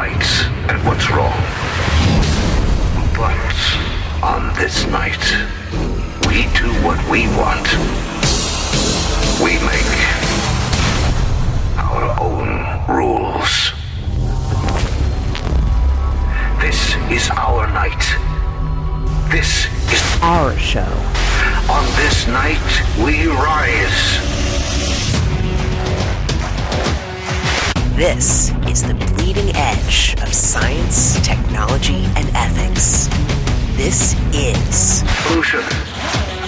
right and what's wrong. But on this night, we do what we want. We make our own rules. This is our night. This is our show. On this night, we rise. This is the bleeding edge of science, technology, and ethics. This is Solution.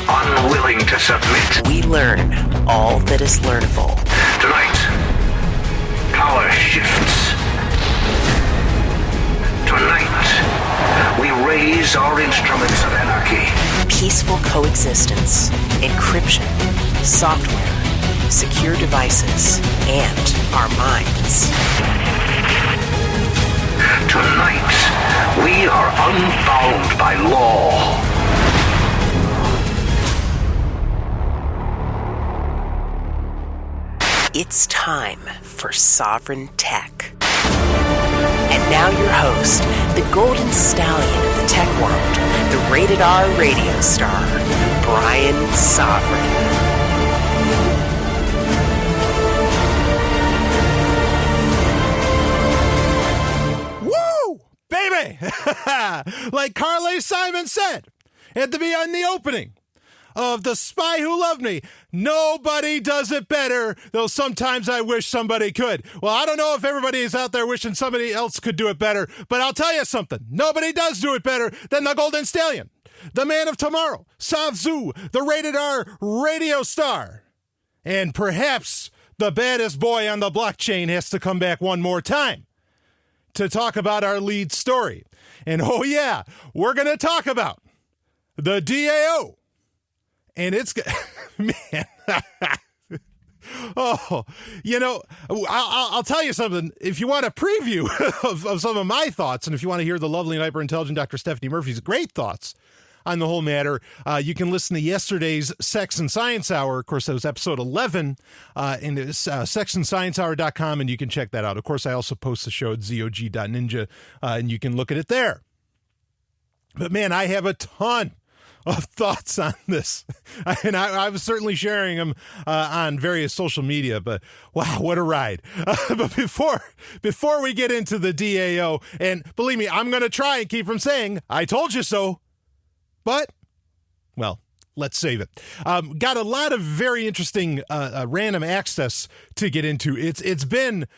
Unwilling to submit. We learn all that is learnable. Tonight, power shifts. Tonight, we raise our instruments of anarchy. Peaceful coexistence, encryption, software, secure devices, and our minds. Tonight, we are unbound by law. It's time for Sovryn Tech. And now your host, the golden stallion of the tech world, the rated R radio star, Brian Sovryn. Woo! Baby! Like Carly Simon said at the opening of The Spy Who Loved Me, nobody does it better, though sometimes I wish somebody could. Well, I don't know if everybody is out there wishing somebody else could do it better, but I'll tell you something. Nobody does do it better than the Golden Stallion, the man of tomorrow, Savzu, the rated R radio star. And perhaps the baddest boy on the blockchain has to come back one more time to talk about our lead story. And oh yeah, we're going to talk about the DAO. And it's, man, oh, you know, I'll tell you something. If you want a preview of some of my thoughts, and if you want to hear the lovely and hyper-intelligent Dr. Stephanie Murphy's great thoughts on the whole matter, you can listen to yesterday's Sex and Science Hour. Of course, that was episode 11, and it's sexandsciencehour.com, and you can check that out. Of course, I also post the show at zog.ninja, and you can look at it there. But, man, I have a ton of thoughts on this, and I was certainly sharing them on various social media, but wow, what a ride. But before we get into the DAO, and believe me, I'm going to try and keep from saying, I told you so, but, well, let's save it. Got a lot of very interesting random access to get into. It's been,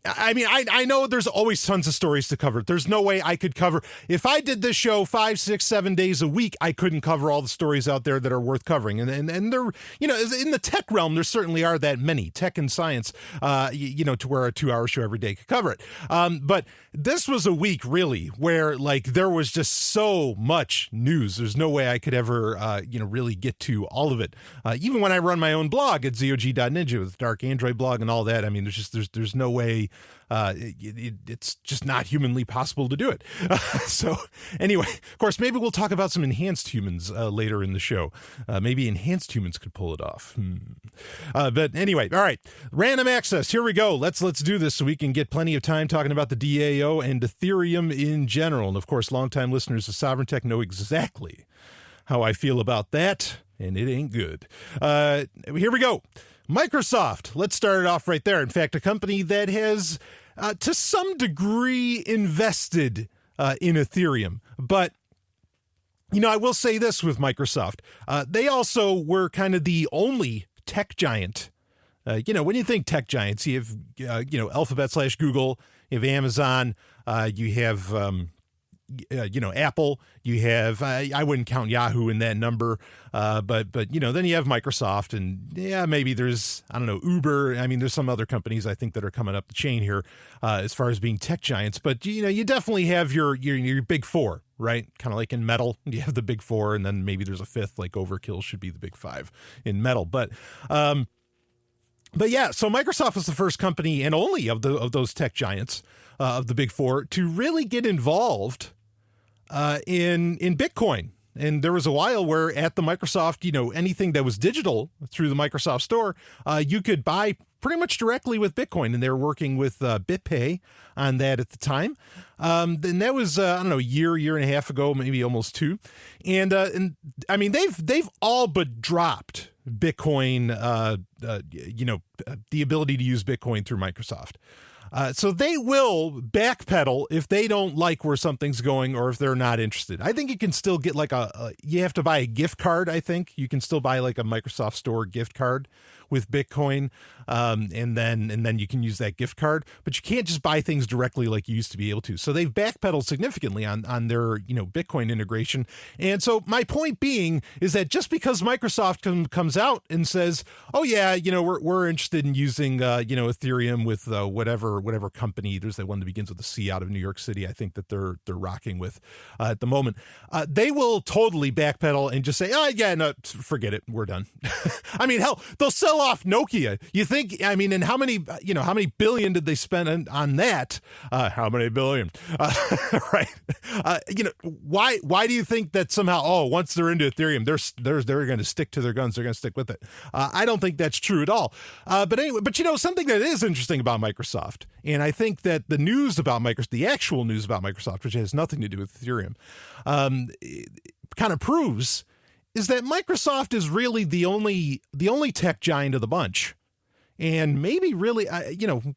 I mean, I know there's always tons of stories to cover. There's no way I could cover. If I did this show 5, 6, 7 days a week, I couldn't cover all the stories out there that are worth covering. And there, you know, in the tech realm, there certainly are that many, tech and science, you know, to where a 2-hour show every day could cover it. But this was a week really where like there was just so much news. There's no way I could ever, you know, really get to all of it. Even when I run my own blog at zog.ninja with Dark Android blog and all that, I mean, there's no way. It's just not humanly possible to do it. So anyway, of course, maybe we'll talk about some enhanced humans later in the show. Maybe enhanced humans could pull it off. But anyway, all right, random access. Here we go. Let's do this so we can get plenty of time talking about the DAO and Ethereum in general. And of course, longtime listeners of Sovryn Tech know exactly how I feel about that, and it ain't good. Here we go. Microsoft, let's start it off right there. In fact, a company that has, to some degree, invested in Ethereum. But, you know, I will say this with Microsoft. They also were kind of the only tech giant. You know, when you think tech giants, you have, you know, Alphabet/Google, you have Amazon, you have, you know, Apple, you have, I wouldn't count Yahoo in that number, but, you know, then you have Microsoft and yeah, maybe there's, I don't know, Uber. I mean, there's some other companies I think that are coming up the chain here, as far as being tech giants, but you know, you definitely have your big four, right? Kind of like in metal, you have the big four and then maybe there's a fifth, like Overkill should be the big five in metal. But yeah, so Microsoft was the first company and only of those tech giants, of the big four to really get involved in Bitcoin. And there was a while where at the Microsoft, anything that was digital through the Microsoft Store, you could buy pretty much directly with Bitcoin. And they were working with BitPay on that at the time. And that was, I don't know, a year and a half ago, maybe almost 2. And I mean, they've all but dropped Bitcoin, the ability to use Bitcoin through Microsoft. So they will backpedal if they don't like where something's going or if they're not interested. I think you can still get like you have to buy a gift card. I think you can still buy like a Microsoft Store gift card with Bitcoin. And then you can use that gift card, but you can't just buy things directly like you used to be able to. So they've backpedaled significantly on their, Bitcoin integration. And so my point being is that just because Microsoft comes out and says, oh yeah, we're interested in using, Ethereum with, whatever company, there's that one that begins with a C out of New York City. I think that they're rocking with, at the moment, they will totally backpedal and just say, oh yeah, no, forget it. We're done. I mean, hell, they'll sell off Nokia. You think, and how many billion did they spend on that? How many billion? Right. Why do you think that somehow, once they're into Ethereum, they're going to stick to their guns. They're going to stick with it. I don't think that's true at all. But anyway, something that is interesting about Microsoft, and I think that the news about Microsoft, the actual news about Microsoft, which has nothing to do with Ethereum, kind of proves is that Microsoft is really the only tech giant of the bunch. And maybe really,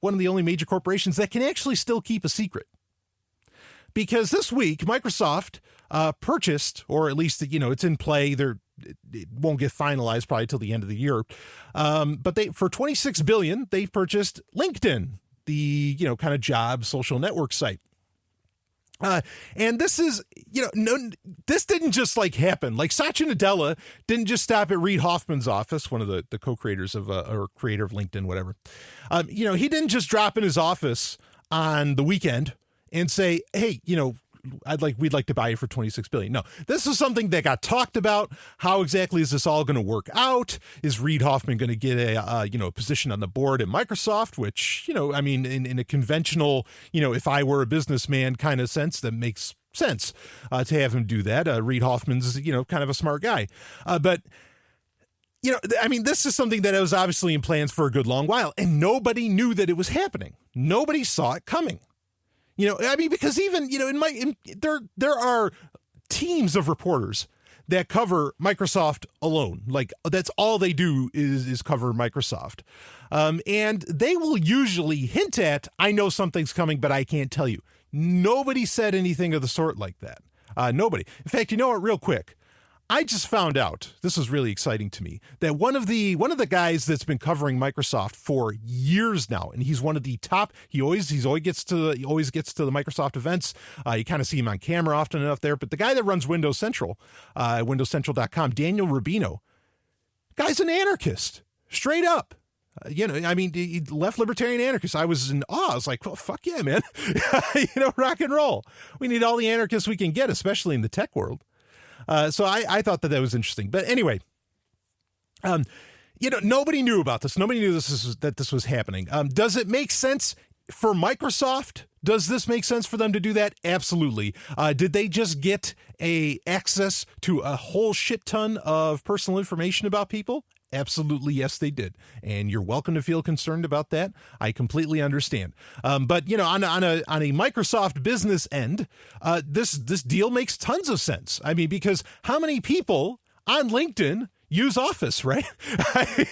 one of the only major corporations that can actually still keep a secret. Because this week, Microsoft purchased, or at least, it's in play. It won't get finalized probably till the end of the year. But for $26 billion, they purchased LinkedIn, the, kind of job social network site. And this is, this didn't just happen. Like Satya Nadella didn't just stop at Reid Hoffman's office, one of the co-creators of, or creator of LinkedIn, whatever. He didn't just drop in his office on the weekend and say, hey, we'd like to buy you for $26 billion. No, this is something that got talked about. How exactly is this all going to work out? Is Reid Hoffman going to get a position on the board at Microsoft, which, in a conventional, if I were a businessman kind of sense, that makes sense to have him do that. Reid Hoffman's, kind of a smart guy. But this is something that was obviously in plans for a good long while, and nobody knew that it was happening. Nobody saw it coming. Because even, there are teams of reporters that cover Microsoft alone. Like, that's all they do is cover Microsoft. And they will usually hint at, I know something's coming, but I can't tell you. Nobody said anything of the sort like that. Nobody. In fact, real quick, I just found out, this was really exciting to me, that one of the guys that's been covering Microsoft for years now, and he's one of the top, he always gets to the Microsoft events. You kind of see him on camera often enough there, but the guy that runs Windows Central, windowscentral.com, Daniel Rubino, guy's an anarchist, straight up. He left libertarian anarchists. I was in awe. I was like, well, fuck yeah, man. Rock and roll. We need all the anarchists we can get, especially in the tech world. So I thought that was interesting. But anyway, nobody knew about this. Nobody knew that this was happening. Does it make sense for Microsoft? Does this make sense for them to do that? Absolutely. Did they just get access to a whole shit ton of personal information about people? Absolutely, yes, they did. And you're welcome to feel concerned about that. I completely understand. But, on a Microsoft business end, this deal makes tons of sense. Because how many people on LinkedIn use Office, right?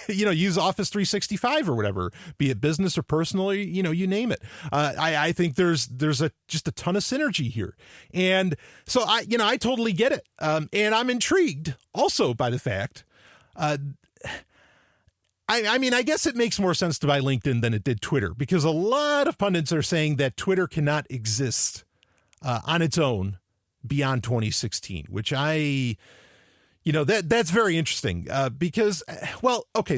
Use Office 365 or whatever, be it business or personal, you name it. I think there's just a ton of synergy here. And so I totally get it. And I'm intrigued also by the fact, I guess it makes more sense to buy LinkedIn than it did Twitter, because a lot of pundits are saying that Twitter cannot exist on its own beyond 2016, which that's very interesting because,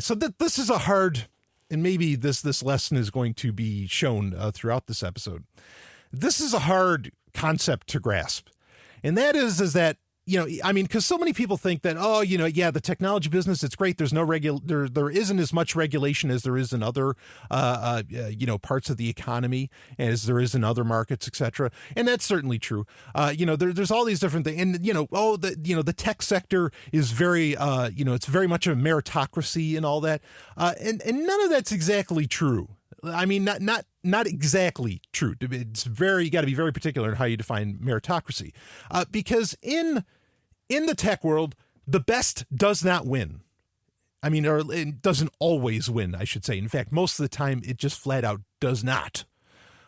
so this is a hard, and maybe this lesson is going to be shown throughout this episode. This is a hard concept to grasp. And that is that, I mean, because so many people think that, the technology business, it's great. There's no there isn't as much regulation as there is in other, parts of the economy as there is in other markets, etc. And that's certainly true. There's all these different things, and the tech sector is very, it's very much a meritocracy and all that, and none of that's exactly true. I mean, not exactly true. It's you got to be very particular in how you define meritocracy, because in the tech world, the best does not win. I mean, or it doesn't always win, I should say. In fact, most of the time, it just flat out does not.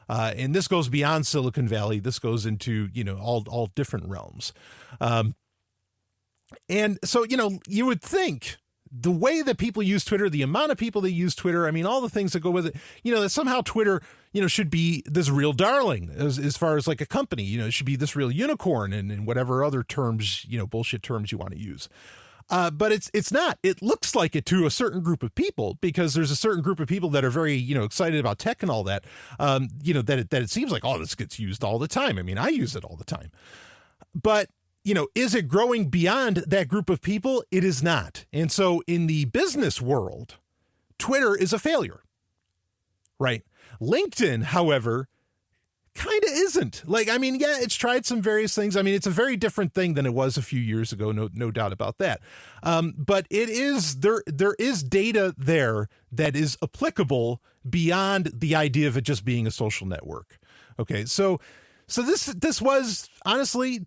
And this goes beyond Silicon Valley. This goes into, all different realms. And so, you would think the way that people use Twitter, the amount of people that use Twitter, I mean, all the things that go with it, that somehow Twitter, should be this real darling as far as like a company, it should be this real unicorn and whatever other terms, bullshit terms you want to use. But it's not. It looks like it to a certain group of people, because there's a certain group of people that are very, excited about tech and all that, that it seems like, oh, this gets used all the time. I mean, I use it all the time. But is it growing beyond that group of people? It is not. And so in the business world, Twitter is a failure, right? LinkedIn, however, kind of isn't. Like, I mean, yeah, it's tried some various things. I mean, it's a very different thing than it was a few years ago. No doubt about that. But it is, there is data there that is applicable beyond the idea of it just being a social network. Okay. So this was honestly,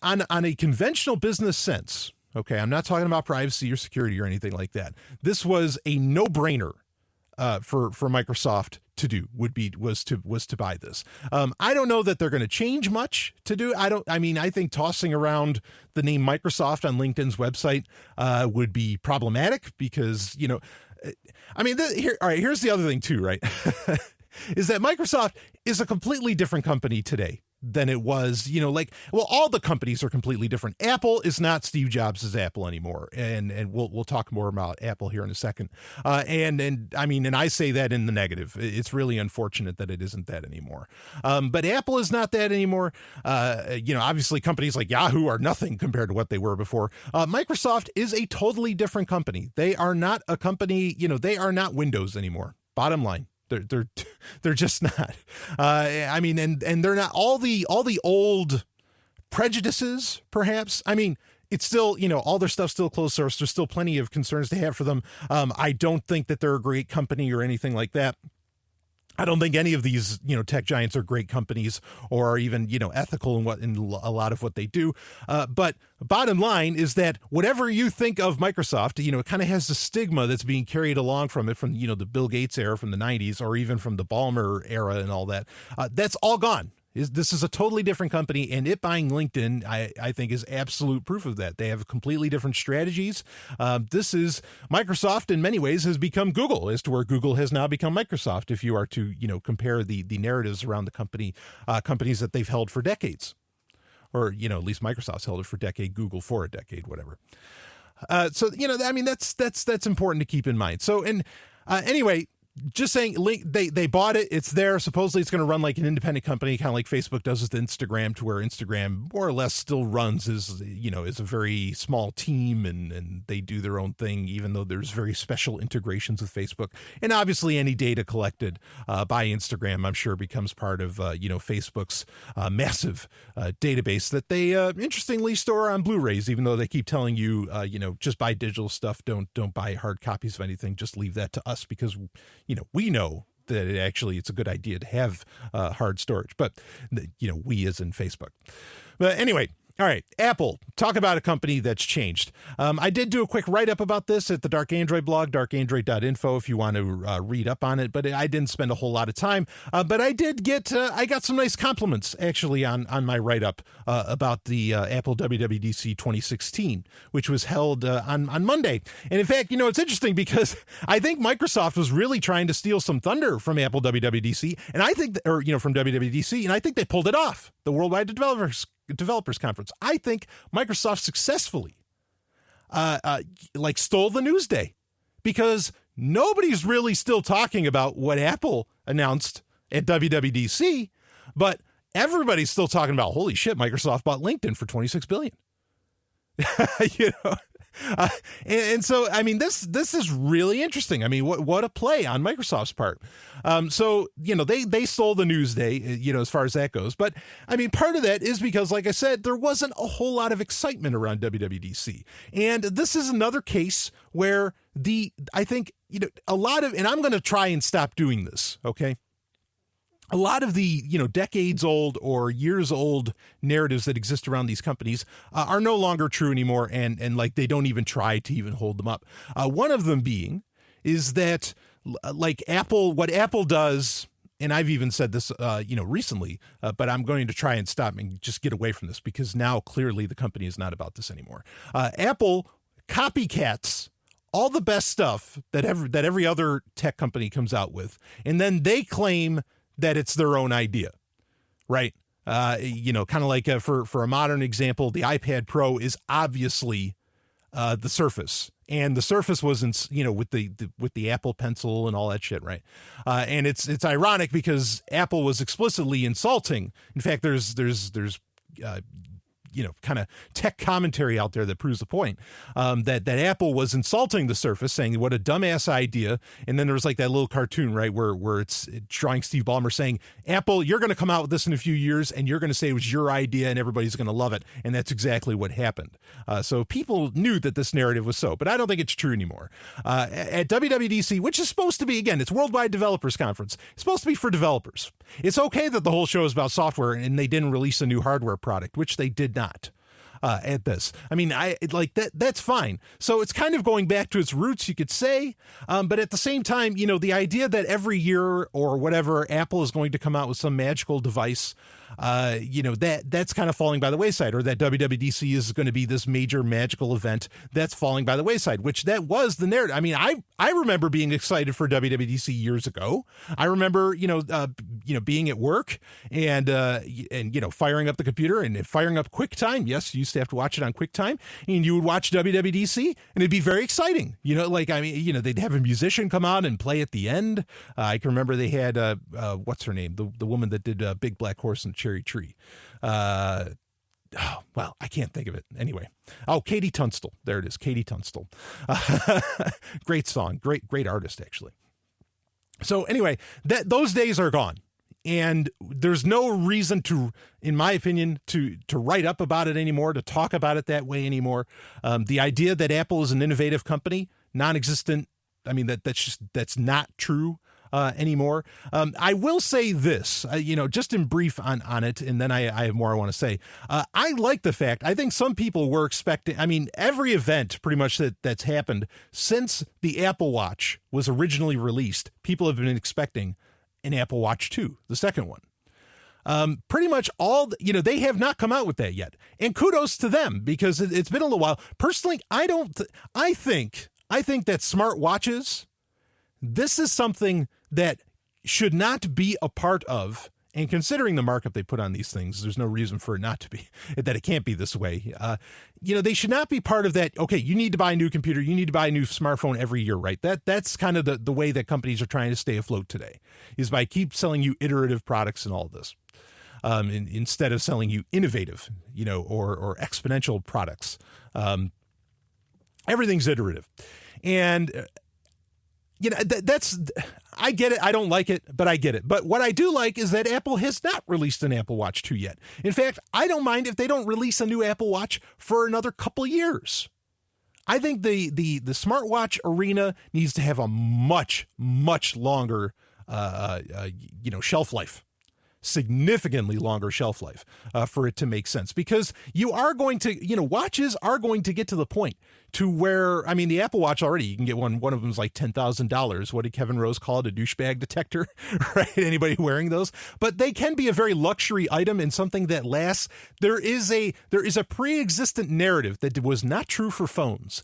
on a conventional business sense. Okay. I'm not talking about privacy or security or anything like that. This was a no-brainer for Microsoft to do was to buy this. I don't know that they're going to change much to do. I think tossing around the name Microsoft on LinkedIn's website would be problematic, because, here's the other thing too, right? Is that Microsoft is a completely different company today than it was, all the companies are completely different. Apple is not Steve Jobs' Apple anymore. And we'll talk more about Apple here in a second. And I say that in the negative. It's really unfortunate that it isn't that anymore. But Apple is not that anymore. Obviously companies like Yahoo are nothing compared to what they were before. Microsoft is a totally different company. They are not a company, they are not Windows anymore. Bottom line. They're just not. And they're not all the old prejudices, perhaps. I mean, it's still, all their stuff's still closed source. There's still plenty of concerns to have for them. I don't think that they're a great company or anything like that. I don't think any of these, tech giants are great companies or are even, ethical in a lot of what they do. But bottom line is that whatever you think of Microsoft, it kind of has the stigma that's being carried along from it, from, the Bill Gates era from the 90s, or even from the Ballmer era and all that. That's all gone. This is a totally different company, and it buying LinkedIn, I think, is absolute proof of that. They have completely different strategies. Microsoft in many ways has become Google, as to where Google has now become Microsoft, if you are to, compare the narratives around the companies that they've held for decades. Or, at least Microsoft's held it for a decade, Google for a decade, whatever. That's important to keep in mind. So, anyway, just saying, they bought it. It's there. Supposedly it's going to run like an independent company, kind of like Facebook does with Instagram, to where Instagram more or less still runs as a very small team, and they do their own thing, even though there's very special integrations with Facebook. And obviously any data collected by Instagram, I'm sure, becomes part of, Facebook's massive database that they interestingly store on Blu-rays, even though they keep telling you, just buy digital stuff. Don't buy hard copies of anything. Just leave that to us, because we know that it's a good idea to have hard storage, but we as in Facebook. But anyway, all right, Apple, talk about a company that's changed. I did do a quick write-up about this at the Dark Android blog, darkandroid.info, if you want to read up on it, but I didn't spend a whole lot of time. But I did I got some nice compliments, actually, on my write-up about the Apple WWDC 2016, which was held on Monday. And in fact, it's interesting, because I think Microsoft was really trying to steal some thunder from Apple WWDC, and I think, from WWDC, and I think they pulled it off, the Worldwide Developers Conference. I think Microsoft successfully stole the news day, because nobody's really still talking about what Apple announced at WWDC, but everybody's still talking about, holy shit, Microsoft bought LinkedIn for $26 billion. you know. And so, I mean, this is really interesting. I mean, what a play on Microsoft's part. So, you know, they stole the news day, you know, as far as that goes. But I mean, part of that is because, like I said, there wasn't a whole lot of excitement around WWDC. And this is another case where I think, you know, and I'm going to try and stop doing this. Okay. A lot of the, you know, decades old or years old narratives that exist around these companies are no longer true anymore. And like, they don't even try to even hold them up. One of them being is that like what Apple does, and I've even said this, you know, recently, but I'm going to try and stop and just get away from this because now clearly the company is not about this anymore. Apple copycats all the best stuff that every other tech company comes out with. And then they claim that it's their own idea, right? You know, kind of like for a modern example, the iPad Pro is obviously the Surface, and the Surface was you know, with the Apple Pencil and all that shit, right? And it's ironic because Apple was explicitly insulting. In fact, there's you know, kind of tech commentary out there that proves the point, that Apple was insulting the Surface, saying what a dumbass idea. And then there was like that little cartoon, right, where it's drawing Steve Ballmer saying, Apple, you're going to come out with this in a few years and you're going to say it was your idea and everybody's going to love it. And that's exactly what happened. So people knew that this narrative was so, but I don't think it's true anymore. At WWDC, which is supposed to be, again, it's Worldwide Developers Conference. It's supposed to be for developers. It's okay that the whole show is about software and they didn't release a new hardware product, which they did not. At this, I mean, that's fine. So it's kind of going back to its roots, you could say. But at the same time, you know, the idea that every year or whatever, Apple is going to come out with some magical device, you know, that's kind of falling by the wayside, or that WWDC is going to be this major magical event that's falling by the wayside, which that was the narrative. I mean, I remember being excited for WWDC years ago. I remember, you know, being at work and, you know, firing up the computer and firing up QuickTime. Yes, you used to have to watch it on QuickTime, and you would watch WWDC and it'd be very exciting. You know, like, I mean, you know, they'd have a musician come out and play at the end. I can remember they had, what's her name? The woman that did Big Black Horse and Cherry Tree. Oh, well, I can't think of it. Anyway. Oh, Katie Tunstall. There it is. Katie Tunstall. Great song. Great artist, actually. So anyway, those days are gone. And there's no reason to, in my opinion, to write up about it anymore, to talk about it that way anymore. The idea that Apple is an innovative company, non-existent. I mean, that's not true anymore. I will say this, you know, just in brief on it, and then I have more I want to say. I like the fact, I think some people were expecting, I mean, every event pretty much that's happened since the Apple Watch was originally released, people have been expecting an Apple Watch 2, the second one. Pretty much all, you know, they have not come out with that yet. And kudos to them, because it's been a little while. Personally, I think that smart watches, this is something that should not be a part of, and considering the markup they put on these things, there's no reason for it not to be, that it can't be this way. You know, they should not be part of that. Okay, you need to buy a new computer, you need to buy a new smartphone every year, right? That's kind of the way that companies are trying to stay afloat today, is by keep selling you iterative products and all of this, instead of selling you innovative, you know, or exponential products. Everything's iterative. And you know, I get it. I don't like it, but I get it. But what I do like is that Apple has not released an Apple Watch 2 yet. In fact, I don't mind if they don't release a new Apple Watch for another couple years. I think the smartwatch arena needs to have a much, much longer, you know, shelf life. Significantly longer shelf life for it to make sense, because you are going to, you know, watches are going to get to the point to where, I mean, the Apple Watch already, you can get one of them's like $10,000. What did Kevin Rose call it? A douchebag detector, right? Anybody wearing those? But they can be a very luxury item and something that lasts. There is a pre-existent narrative that was not true for phones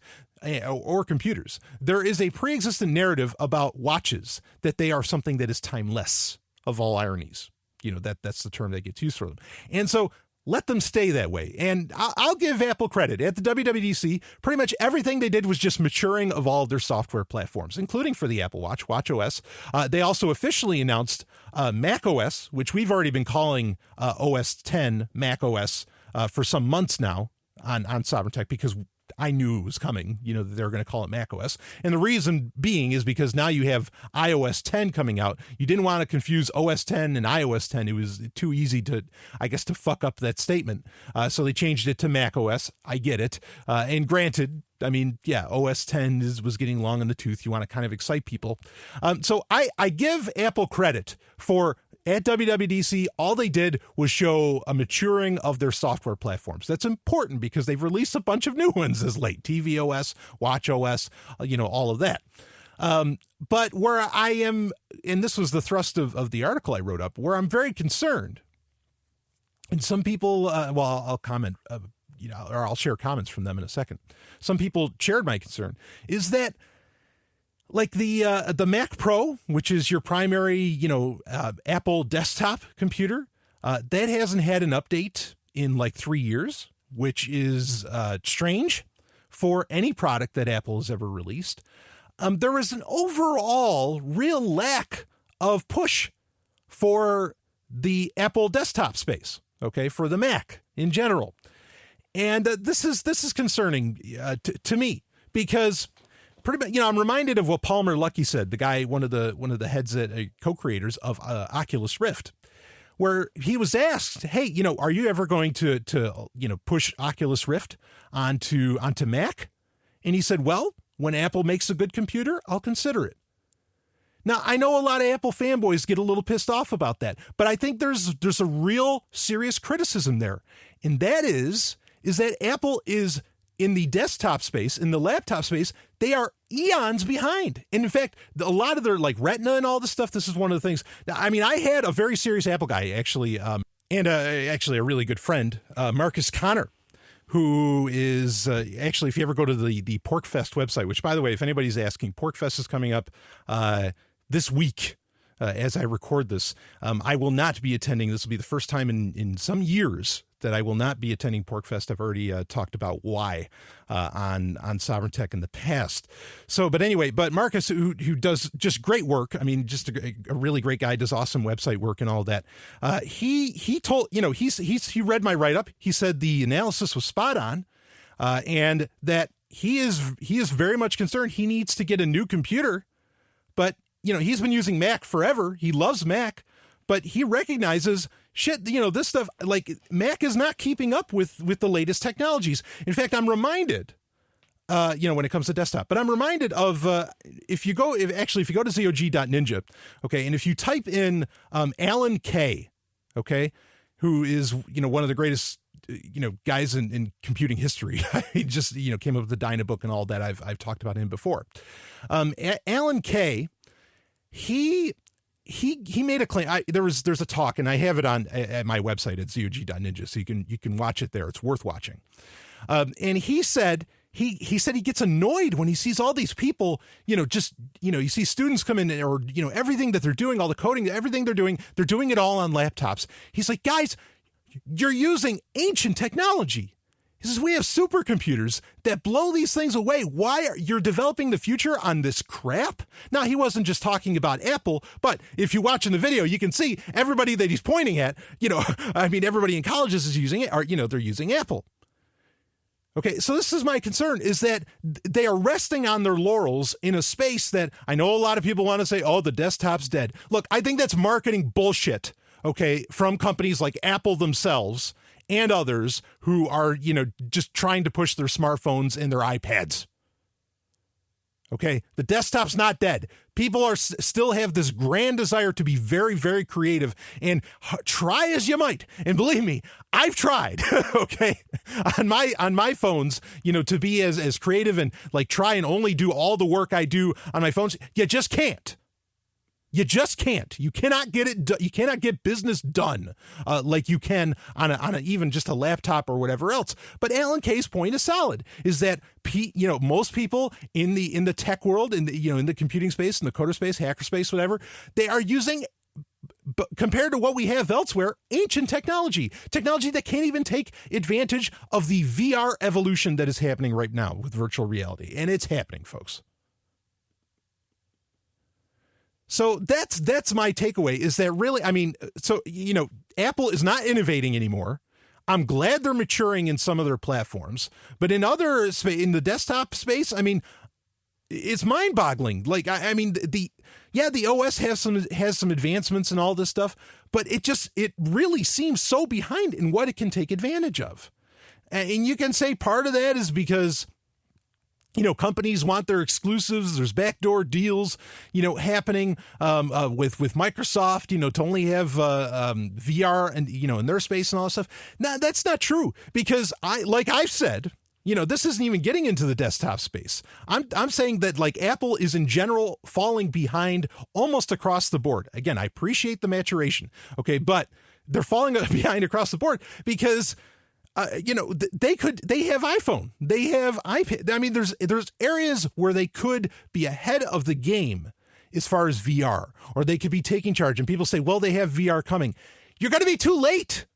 or computers. There is a pre-existent narrative about watches that they are something that is timeless, of all ironies. You know, that's the term that gets used for them. And so let them stay that way. And I'll give Apple credit. At the WWDC, pretty much everything they did was just maturing of all of their software platforms, including for the Apple Watch, watchOS. They also officially announced macOS, which we've already been calling OS 10 macOS for some months now. on Sovereign Tech because I knew it was coming, that they were going to call it macOS. And the reason being is because now you have iOS 10 coming out. You didn't want to confuse OS 10 and iOS 10. It was too easy to fuck up that statement. So they changed it to macOS. I get it. And granted, OS 10 was getting long in the tooth. You want to kind of excite people. So I give Apple credit for, at WWDC, all they did was show a maturing of their software platforms. That's important because they've released a bunch of new ones as late. tvOS, watchOS, all of that. But where I am, and this was the thrust of the article I wrote up, where I'm very concerned, and some people, I'll comment, or I'll share comments from them in a second. Some people shared my concern, is that like the Mac Pro, which is your primary, Apple desktop computer, that hasn't had an update in like 3 years, which is strange for any product that Apple has ever released. There is an overall real lack of push for the Apple desktop space, okay, for the Mac in general. And this is concerning to me because pretty much, I'm reminded of what Palmer Luckey said, the guy, one of the heads at co-creators of Oculus Rift, where he was asked, hey, are you ever going to push Oculus Rift onto Mac? And he said, well, when Apple makes a good computer, I'll consider it. Now, I know a lot of Apple fanboys get a little pissed off about that, but I think there's a real serious criticism there. And that is that Apple is, in the desktop space, in the laptop space, they are eons behind. And in fact, a lot of their like Retina and all this stuff, this is one of the things. Now, I had a very serious Apple guy, actually, and actually a really good friend, Marcus Connor, who is actually, if you ever go to the PorcFest website, which, by the way, if anybody's asking, PorcFest is coming up this week. As I record this, I will not be attending. This will be the first time in some years that I will not be attending PorcFest. I've already talked about why on Sovereign Tech in the past. So, but anyway, Marcus, who does just great work. Just a really great guy, does awesome website work and all that. He told, he read my write-up. He said the analysis was spot on, and that he is very much concerned. He needs to get a new computer, but he's been using Mac forever. He loves Mac, but he recognizes shit, this stuff, like Mac is not keeping up with the latest technologies. In fact, I'm reminded, when it comes to desktop, but I'm reminded of, if you go to zog.ninja, okay, and if you type in Alan Kay, okay, who is, one of the greatest, guys in computing history. He just, came up with the Dynabook and all that. I've talked about him before. Alan Kay, he made a claim. There's a talk, and I have it at my website at zog.ninja, so you can watch it there. It's worth watching. And he said he gets annoyed when he sees all these people, you see students come in, or everything that they're doing, all the coding, everything they're doing it all on laptops. He's like, guys, you're using ancient technology. He says, we have supercomputers that blow these things away. Why are you developing the future on this crap? Now, he wasn't just talking about Apple, but if you watch in the video, you can see everybody that he's pointing at, everybody in colleges is using it, or, they're using Apple. Okay, so this is my concern, is that they are resting on their laurels in a space that I know a lot of people want to say, oh, the desktop's dead. Look, I think that's marketing bullshit, okay, from companies like Apple themselves and others who are, just trying to push their smartphones and their iPads. Okay, the desktop's not dead. People are still have this grand desire to be very, very creative, and try as you might. And believe me, I've tried. Okay, on my phones, to be as creative and like try and only do all the work I do on my phones. You just can't. You just can't. You cannot get it. You cannot get business done like you can on a even just a laptop or whatever else. But Alan Kay's point is solid. Is that most people in the tech world, in the computing space, in the coder space, hacker space, whatever, they are using, compared to what we have elsewhere, ancient technology that can't even take advantage of the VR evolution that is happening right now with virtual reality, and it's happening, folks. So that's my takeaway, is that really, Apple is not innovating anymore. I'm glad they're maturing in some of their platforms, but in the desktop space, I mean, it's mind-boggling. Like, I mean, the OS has some advancements and all this stuff, but it really seems so behind in what it can take advantage of. And you can say part of that is because, companies want their exclusives. There's backdoor deals, happening with Microsoft, to only have VR and, in their space and all that stuff. Now, that's not true, because I've said, this isn't even getting into the desktop space. I'm saying that, like, Apple is in general falling behind almost across the board. Again, I appreciate the maturation, okay, but they're falling behind across the board because they have iPhone, they have iPad. I mean, there's areas where they could be ahead of the game as far as VR, or they could be taking charge. And people say, well, they have VR coming. You're going to be too late.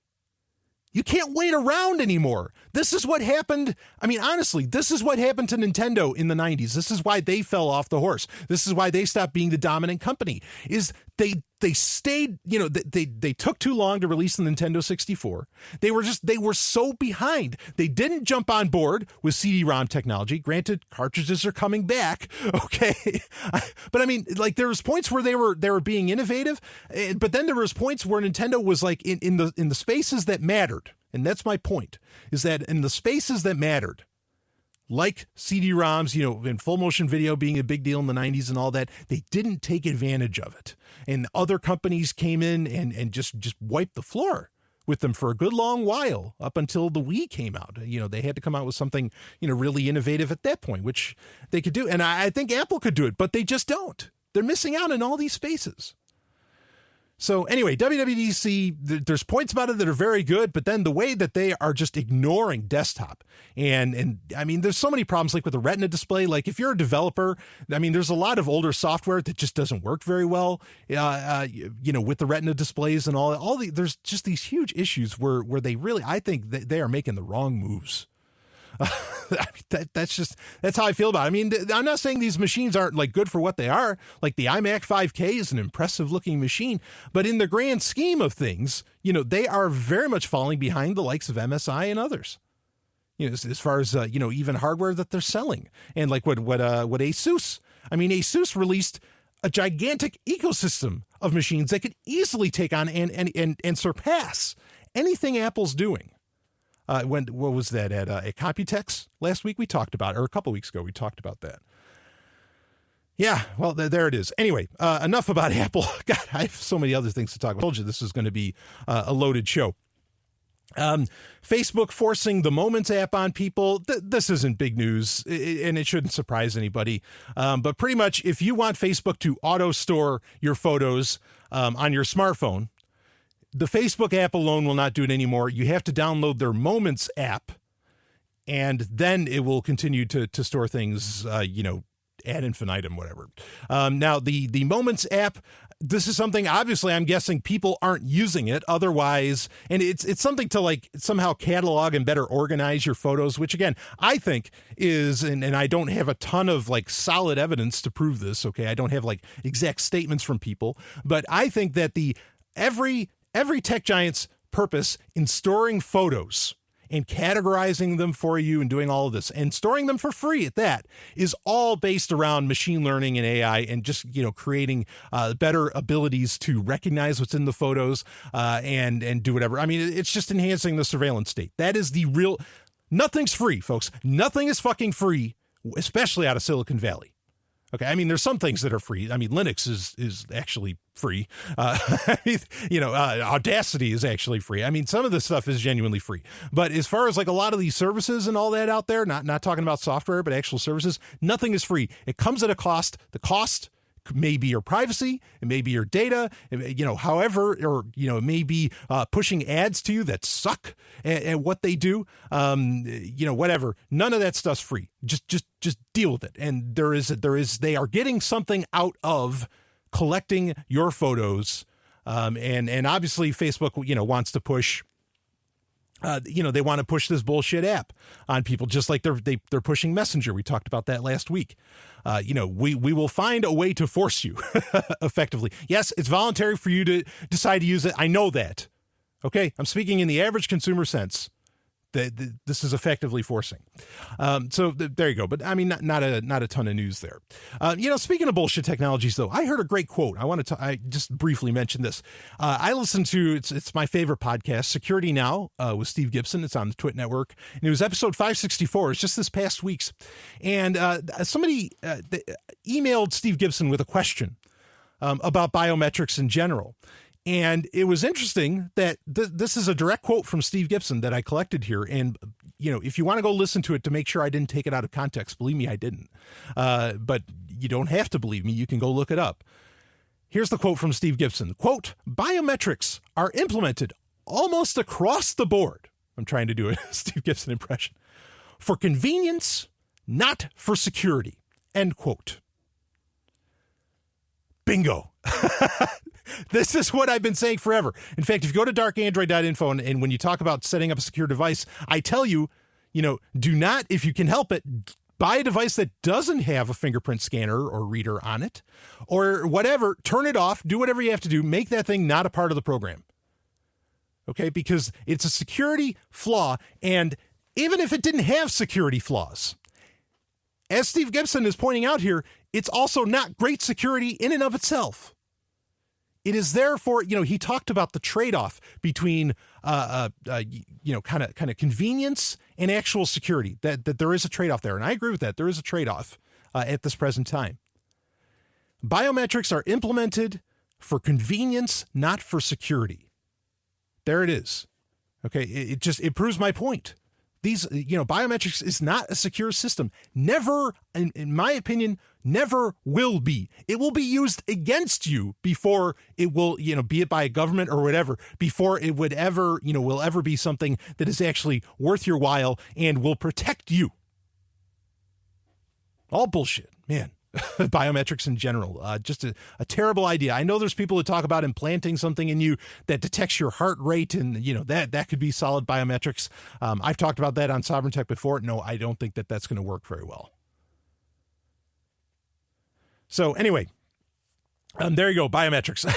You can't wait around anymore. This is what happened. I mean, honestly, this is what happened to Nintendo in the 90s. This is why they fell off the horse. This is why they stopped being the dominant company. Is they stayed, they took too long to release the Nintendo 64. They were so behind. They didn't jump on board with CD-ROM technology. Granted, cartridges are coming back, okay? But I mean, like, there was points where they were being innovative, but then there was points where Nintendo was like in the spaces that mattered. And that's my point, is that in the spaces that mattered, like CD-ROMs, and full motion video being a big deal in the 90s and all that, they didn't take advantage of it. And other companies came in and just wiped the floor with them for a good long while, up until the Wii came out. They had to come out with something, really innovative at that point, which they could do. And I think Apple could do it, but they just don't. They're missing out in all these spaces. So anyway, WWDC, there's points about it that are very good, but then the way that they are just ignoring desktop. And I mean, there's so many problems, like with the Retina display. Like, if you're a developer, I mean, there's a lot of older software that just doesn't work very well, with the Retina displays and there's just these huge issues where they really, I think that they are making the wrong moves. That's how I feel about it. I mean, I'm not saying these machines aren't, like, good for what they are. Like, the iMac 5K is an impressive looking machine, but in the grand scheme of things, they are very much falling behind the likes of MSI and others. As far as even hardware that they're selling, and like what ASUS. I mean, ASUS released a gigantic ecosystem of machines that could easily take on and surpass anything Apple's doing. What was that at Computex last week? We talked about it, or a couple weeks ago, we talked about that. Yeah, well, there it is. Anyway, enough about Apple. God, I have so many other things to talk about. I told you this is going to be a loaded show. Facebook forcing the Moments app on people. This isn't big news, and it shouldn't surprise anybody. But pretty much, if you want Facebook to auto store your photos on your smartphone, the Facebook app alone will not do it anymore. You have to download their Moments app, and then it will continue to store things, ad infinitum, whatever. Now, the Moments app, this is something, obviously, I'm guessing people aren't using it otherwise, and it's something to, like, somehow catalog and better organize your photos, which, again, I think is, and I don't have a ton of, like, solid evidence to prove this, okay? I don't have, like, exact statements from people, but I think that every tech giant's purpose in storing photos and categorizing them for you and doing all of this and storing them for free at that is all based around machine learning and AI and just, creating better abilities to recognize what's in the photos and do whatever. I mean, it's just enhancing the surveillance state. That is the real, nothing's free, folks. Nothing is fucking free, especially out of Silicon Valley. Okay, I mean, there's some things that are free. I mean, Linux is actually free. Audacity is actually free. I mean, some of this stuff is genuinely free. But as far as, like, a lot of these services and all that out there, not talking about software, but actual services, nothing is free. It comes at a cost. The cost may be your privacy, it may be your data, however, or, it may be pushing ads to you that suck at what they do, whatever. None of that stuff's free. Just deal with it. And they are getting something out of collecting your photos. And obviously Facebook, wants to push, they want to push this bullshit app on people, just like they're pushing Messenger. We talked about that last week. We will find a way to force you effectively. Yes, it's voluntary for you to decide to use it. I know that. Okay, I'm speaking in the average consumer sense. This is effectively forcing. So there you go. But I mean, not a ton of news there. Speaking of bullshit technologies, though, I heard a great quote. I just briefly mention this. I listened to it's my favorite podcast, Security Now, with Steve Gibson. It's on the Twit Network, and it was episode 564. It's just this past week's, and somebody emailed Steve Gibson with a question about biometrics in general. And it was interesting that this is a direct quote from Steve Gibson that I collected here. And, if you want to go listen to it to make sure I didn't take it out of context, believe me, I didn't. But you don't have to believe me. You can go look it up. Here's the quote from Steve Gibson. Quote, "Biometrics are implemented almost across the board." I'm trying to do a Steve Gibson impression. "For convenience, not for security." End quote. Bingo. This is what I've been saying forever. In fact, if you go to darkandroid.info and when you talk about setting up a secure device, I tell you, do not, if you can help it, buy a device that doesn't have a fingerprint scanner or reader on it or whatever. Turn it off. Do whatever you have to do. Make that thing not a part of the program. Okay? Because it's a security flaw. And even if it didn't have security flaws, as Steve Gibson is pointing out here, it's also not great security in and of itself. It is therefore, he talked about the trade-off between, kind of convenience and actual security, that there is a trade-off there. And I agree with that. There is a trade-off at this present time. Biometrics are implemented for convenience, not for security. There it is. Okay. It proves my point. These, biometrics is not a secure system. Never, in my opinion, never will be. It will be used against you before it will, be it by a government or whatever, before it would ever, will ever be something that is actually worth your while and will protect you. All bullshit, man. Biometrics in general, just a terrible idea. I know there's people that talk about implanting something in you that detects your heart rate, and that could be solid biometrics. I've talked about that on Sovryn Tech before. No, I don't think that's going to work very well. So anyway, there you go, biometrics.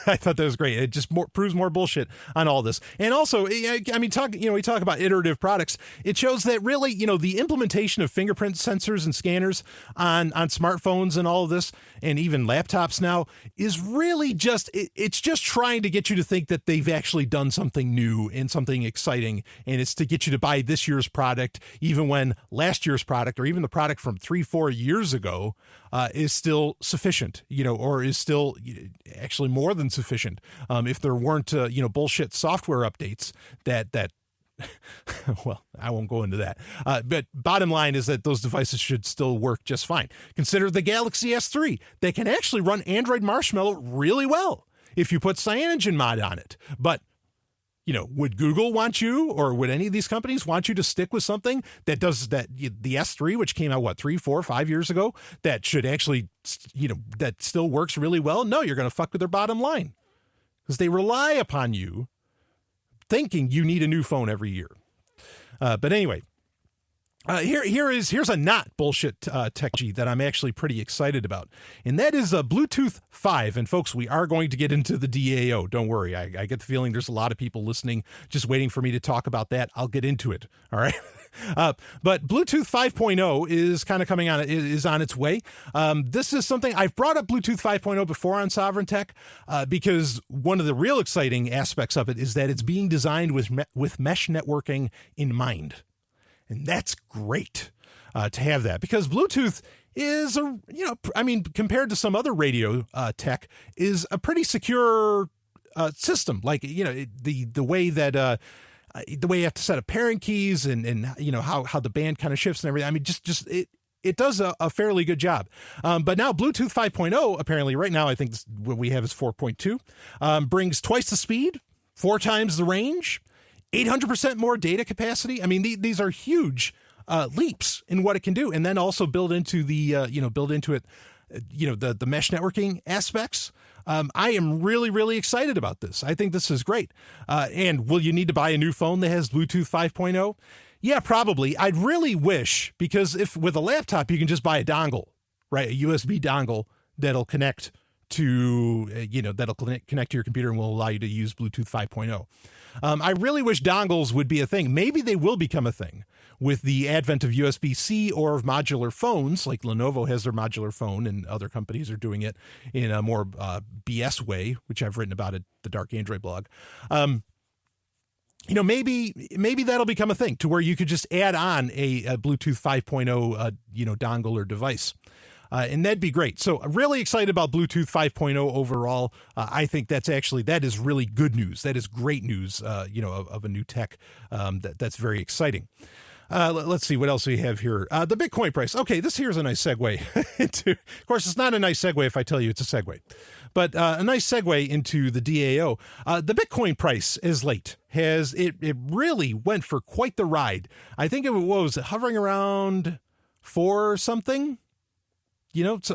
I thought that was great. It just proves more bullshit on all this. And also, we talk about iterative products. It shows that really, the implementation of fingerprint sensors and scanners on smartphones and all of this, and even laptops now, is really it's just trying to get you to think that they've actually done something new and something exciting. And it's to get you to buy this year's product, even when last year's product, or even the product from 3-4 years ago, is still sufficient, or is still actually more than sufficient. If there weren't, bullshit software updates that well, I won't go into that. But bottom line is that those devices should still work just fine. Consider the Galaxy S3. They can actually run Android Marshmallow really well if you put CyanogenMod on it. But would Google want you, or would any of these companies want you to stick with something that does that? The S3, which came out, 3, 4, 5 years ago, that should actually, that still works really well? No, you're going to fuck with their bottom line because they rely upon you thinking you need a new phone every year. But anyway, here's a not bullshit technology that I'm actually pretty excited about, and that is Bluetooth 5. And folks, we are going to get into the DAO. Don't worry. I get the feeling there's a lot of people listening just waiting for me to talk about that. I'll get into it. All right. But Bluetooth 5.0 is kind of coming on, is on its way. This is something I've brought up Bluetooth 5.0 before on Sovryn Tech, because one of the real exciting aspects of it is that it's being designed with mesh networking in mind. And that's great to have that, because Bluetooth is compared to some other radio tech, is a pretty secure system. Like, the way that the way you have to set up pairing keys and how the band kind of shifts and everything. I mean, just it does a fairly good job. But now Bluetooth 5.0, apparently right now, I think what we have is 4.2, brings twice the speed, 4 times the range, 800% more data capacity. I mean, these are huge leaps in what it can do. And then also build into the mesh networking aspects. I am really, really excited about this. I think this is great. And will you need to buy a new phone that has Bluetooth 5.0? Yeah, probably. I'd really wish, because if with a laptop, you can just buy a dongle, right? A USB dongle that'll connect to, that'll connect to your computer and will allow you to use Bluetooth 5.0. I really wish dongles would be a thing. Maybe they will become a thing with the advent of USB-C or of modular phones, like Lenovo has their modular phone and other companies are doing it in a more BS way, which I've written about at the Dark Android blog. Maybe that'll become a thing to where you could just add on a Bluetooth 5.0, dongle or device. And that'd be great. So really excited about Bluetooth 5.0 overall. I think that is really good news. That is great news, of a new tech. That's very exciting. Let's see what else we have here. The Bitcoin price. Okay, here's a nice segue. Of course, it's not a nice segue if I tell you it's a segue, but a nice segue into the DAO. The Bitcoin price is late. It really went for quite the ride. I think it was hovering around 4 or something,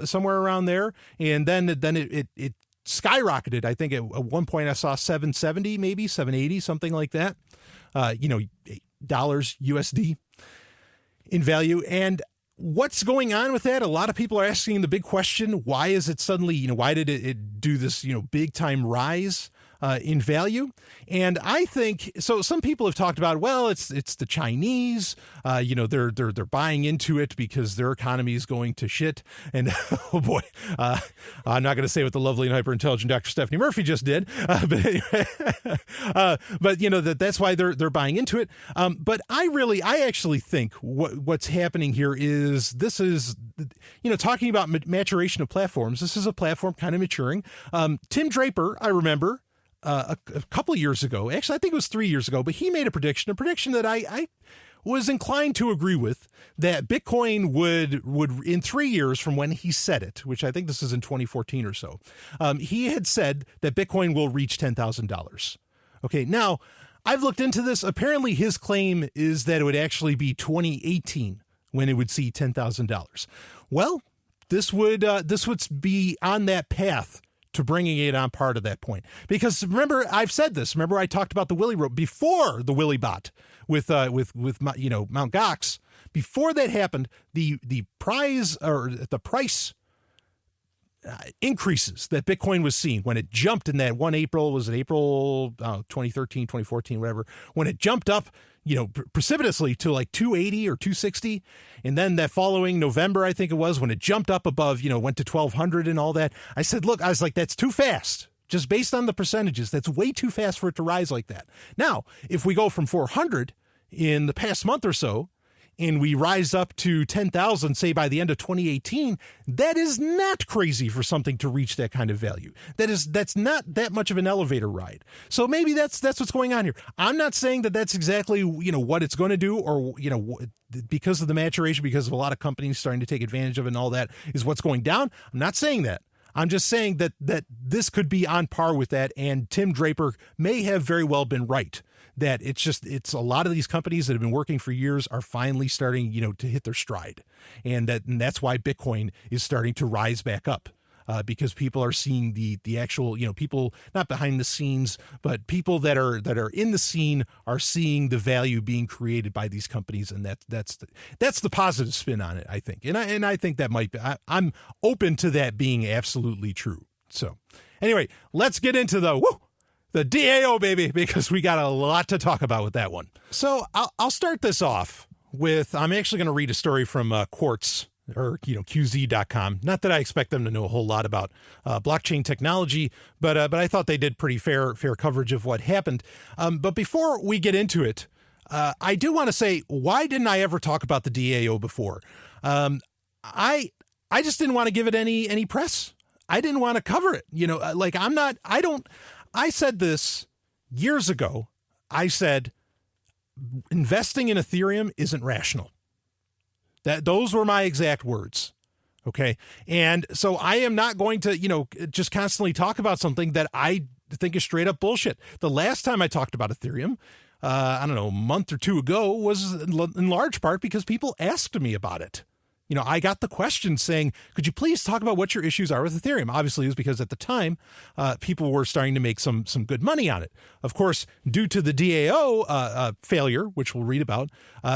somewhere around there. And then it skyrocketed. I think at one point I saw 770, maybe 780, something like that. Dollars USD in value. And what's going on with that? A lot of people are asking the big question, why is it suddenly, why did it do this, big time rise in value? And I think, so some people have talked about, well, it's the Chinese, they're buying into it because their economy is going to shit. And oh boy, I'm not going to say what the lovely and hyper intelligent Dr. Stephanie Murphy just did, but anyway, that's why they're buying into it. But I actually think what's happening here is this is, talking about maturation of platforms. This is a platform kind of maturing. Tim Draper, I remember, a couple of years ago, actually, I think it was 3 years ago, but he made a prediction that I was inclined to agree with, that Bitcoin would in 3 years from when he said it, which I think this is in 2014 or so, he had said that Bitcoin will reach $10,000. Okay, now I've looked into this. Apparently his claim is that it would actually be 2018 when it would see $10,000. Well, this would be on that path to bringing it on par to that point. Because remember, I've said this. Remember, I talked about the Willy rope before the Willy bot with Mt. Gox. Before that happened, the price increases that Bitcoin was seeing when it jumped in that one April, 2013, 2014, whatever, when it jumped up, precipitously to like 280 or 260. And then that following November, I think it was, when it jumped up above, went to 1200 and all that. I said, look, I was like, that's too fast. Just based on the percentages, that's way too fast for it to rise like that. Now, if we go from 400 in the past month or so, and we rise up to 10,000, say by the end of 2018, that is not crazy for something to reach that kind of value. That's not that much of an elevator ride. So maybe that's what's going on here. I'm not saying that that's exactly, what it's going to do, or, because of the maturation, because of a lot of companies starting to take advantage of it and all that is what's going down. I'm not saying that. I'm just saying that this could be on par with that. And Tim Draper may have very well been right. That it's a lot of these companies that have been working for years are finally starting, to hit their stride. And that's why Bitcoin is starting to rise back up, because people are seeing the actual, people not behind the scenes, but people that are in the scene are seeing the value being created by these companies. And that's the positive spin on it, I think. And I think that might be, I'm open to that being absolutely true. So anyway, let's get into the DAO, baby, because we got a lot to talk about with that one. So I'll start this off with, I'm actually going to read a story from Quartz, or QZ.com. Not that I expect them to know a whole lot about blockchain technology, but I thought they did pretty fair coverage of what happened. But before we get into it, I do want to say, why didn't I ever talk about the DAO before? I just didn't want to give it any press. I didn't want to cover it. I said this years ago. I said, investing in Ethereum isn't rational. Those were my exact words. Okay. And so I am not going to, just constantly talk about something that I think is straight up bullshit. The last time I talked about Ethereum, a month or two ago, was in large part because people asked me about it. I got the question saying, could you please talk about what your issues are with Ethereum? Obviously, it was because at the time, people were starting to make some good money on it. Of course, due to the DAO failure, which we'll read about,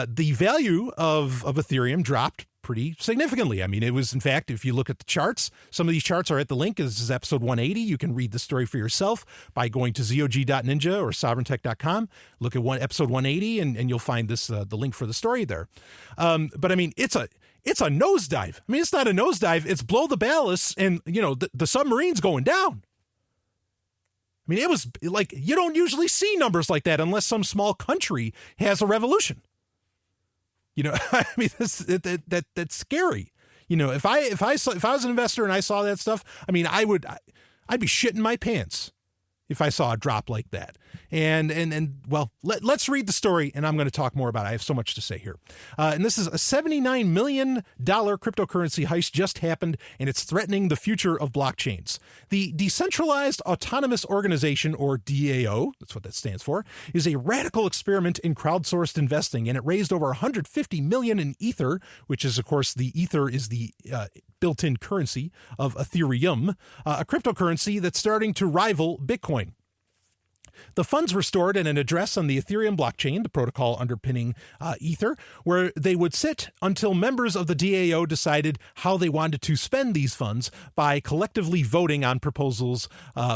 the value of Ethereum dropped pretty significantly. I mean, it was, in fact, if you look at the charts, some of these charts are at the link. This is episode 180. You can read the story for yourself by going to zog.ninja or sovereigntech.com. Look at episode 180, and you'll find this the link for the story there. But I mean, it's a nosedive. I mean, it's not a nosedive. It's below the ballast, and the submarine's going down. I mean, it was like, you don't usually see numbers like that unless some small country has a revolution. I mean, that's scary. If I was an investor and I saw that stuff, I mean, I'd be shitting my pants if I saw a drop like that. And well, let's read the story, and I'm going to talk more about it. I have so much to say here. And this is a $79 million cryptocurrency heist just happened, and it's threatening the future of blockchains. The Decentralized Autonomous Organization, or DAO, that's what that stands for, is a radical experiment in crowdsourced investing, and it raised over $150 million in Ether, which is, of course, the Ether is the built-in currency of Ethereum, a cryptocurrency that's starting to rival Bitcoin. The funds were stored in an address on the Ethereum blockchain, the protocol underpinning Ether, where they would sit until members of the DAO decided how they wanted to spend these funds by collectively voting on proposals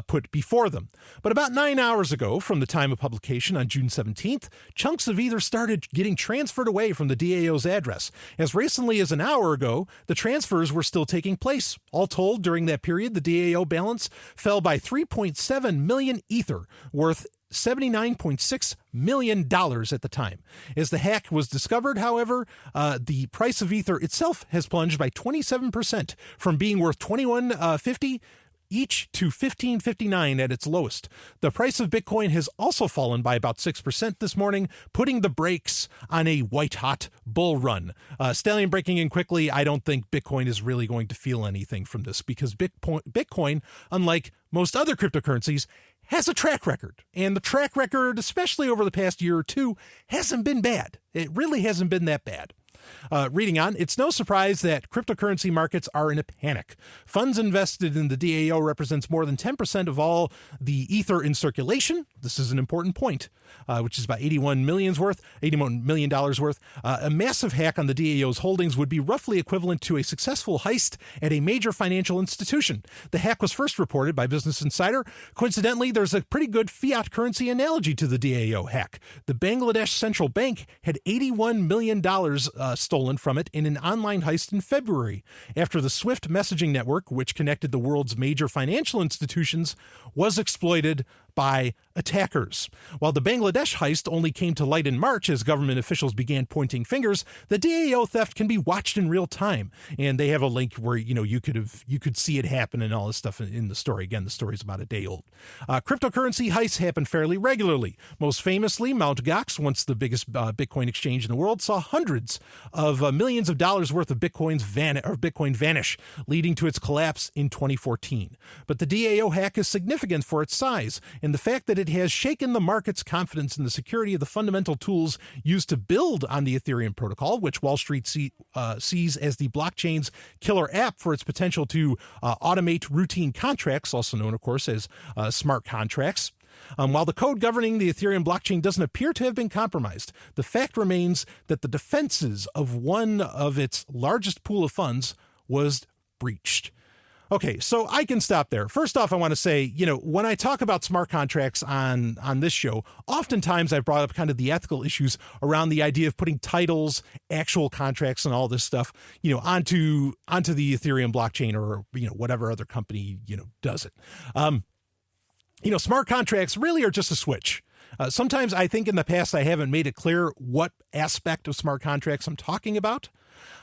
put before them. But about 9 hours ago, from the time of publication on June 17th, chunks of Ether started getting transferred away from the DAO's address. As recently as an hour ago, the transfers were still taking place. All told, during that period, the DAO balance fell by 3.7 million Ether, worth $79.6 million at the time. As the hack was discovered, however, the price of Ether itself has plunged by 27%, from being worth $21.50 each to $15.59 at its lowest. The price of Bitcoin has also fallen by about 6% this morning, putting the brakes on a white-hot bull run. Stallion breaking in quickly, I don't think Bitcoin is really going to feel anything from this, because Bitcoin, unlike most other cryptocurrencies, has a track record. And the track record, especially over the past year or two, hasn't been bad. It really hasn't been that bad. Reading on, it's no surprise that cryptocurrency markets are in a panic. Funds invested in the DAO represents more than 10% of all the Ether in circulation. This is an important point, which is about $81 million worth. A massive hack on the DAO's holdings would be roughly equivalent to a successful heist at a major financial institution. The hack was first reported by Business Insider. Coincidentally, there's a pretty good fiat currency analogy to the DAO hack. The Bangladesh Central Bank had $81 million stolen from it in an online heist in February, after the Swift messaging network, which connected the world's major financial institutions, was exploited by attackers. While the Bangladesh heist only came to light in March as government officials began pointing fingers, the DAO theft can be watched in real time. And they have a link where, you could see it happen and all this stuff in the story. Again, the story's about a day old. Cryptocurrency heists happen fairly regularly. Most famously, Mt. Gox, once the biggest Bitcoin exchange in the world, saw hundreds of millions of dollars worth of Bitcoin vanish, leading to its collapse in 2014. But the DAO hack is significant for its size, and the fact that it has shaken the market's confidence in the security of the fundamental tools used to build on the Ethereum protocol, which Wall Street sees as the blockchain's killer app for its potential to automate routine contracts, also known, of course, as smart contracts. While the code governing the Ethereum blockchain doesn't appear to have been compromised, the fact remains that the defenses of one of its largest pool of funds was breached. Okay, so I can stop there. First off, I want to say, when I talk about smart contracts on this show, oftentimes I've brought up kind of the ethical issues around the idea of putting titles, actual contracts, and all this stuff, onto the Ethereum blockchain, or, whatever other company, does it. Smart contracts really are just a switch. Sometimes I think in the past I haven't made it clear what aspect of smart contracts I'm talking about.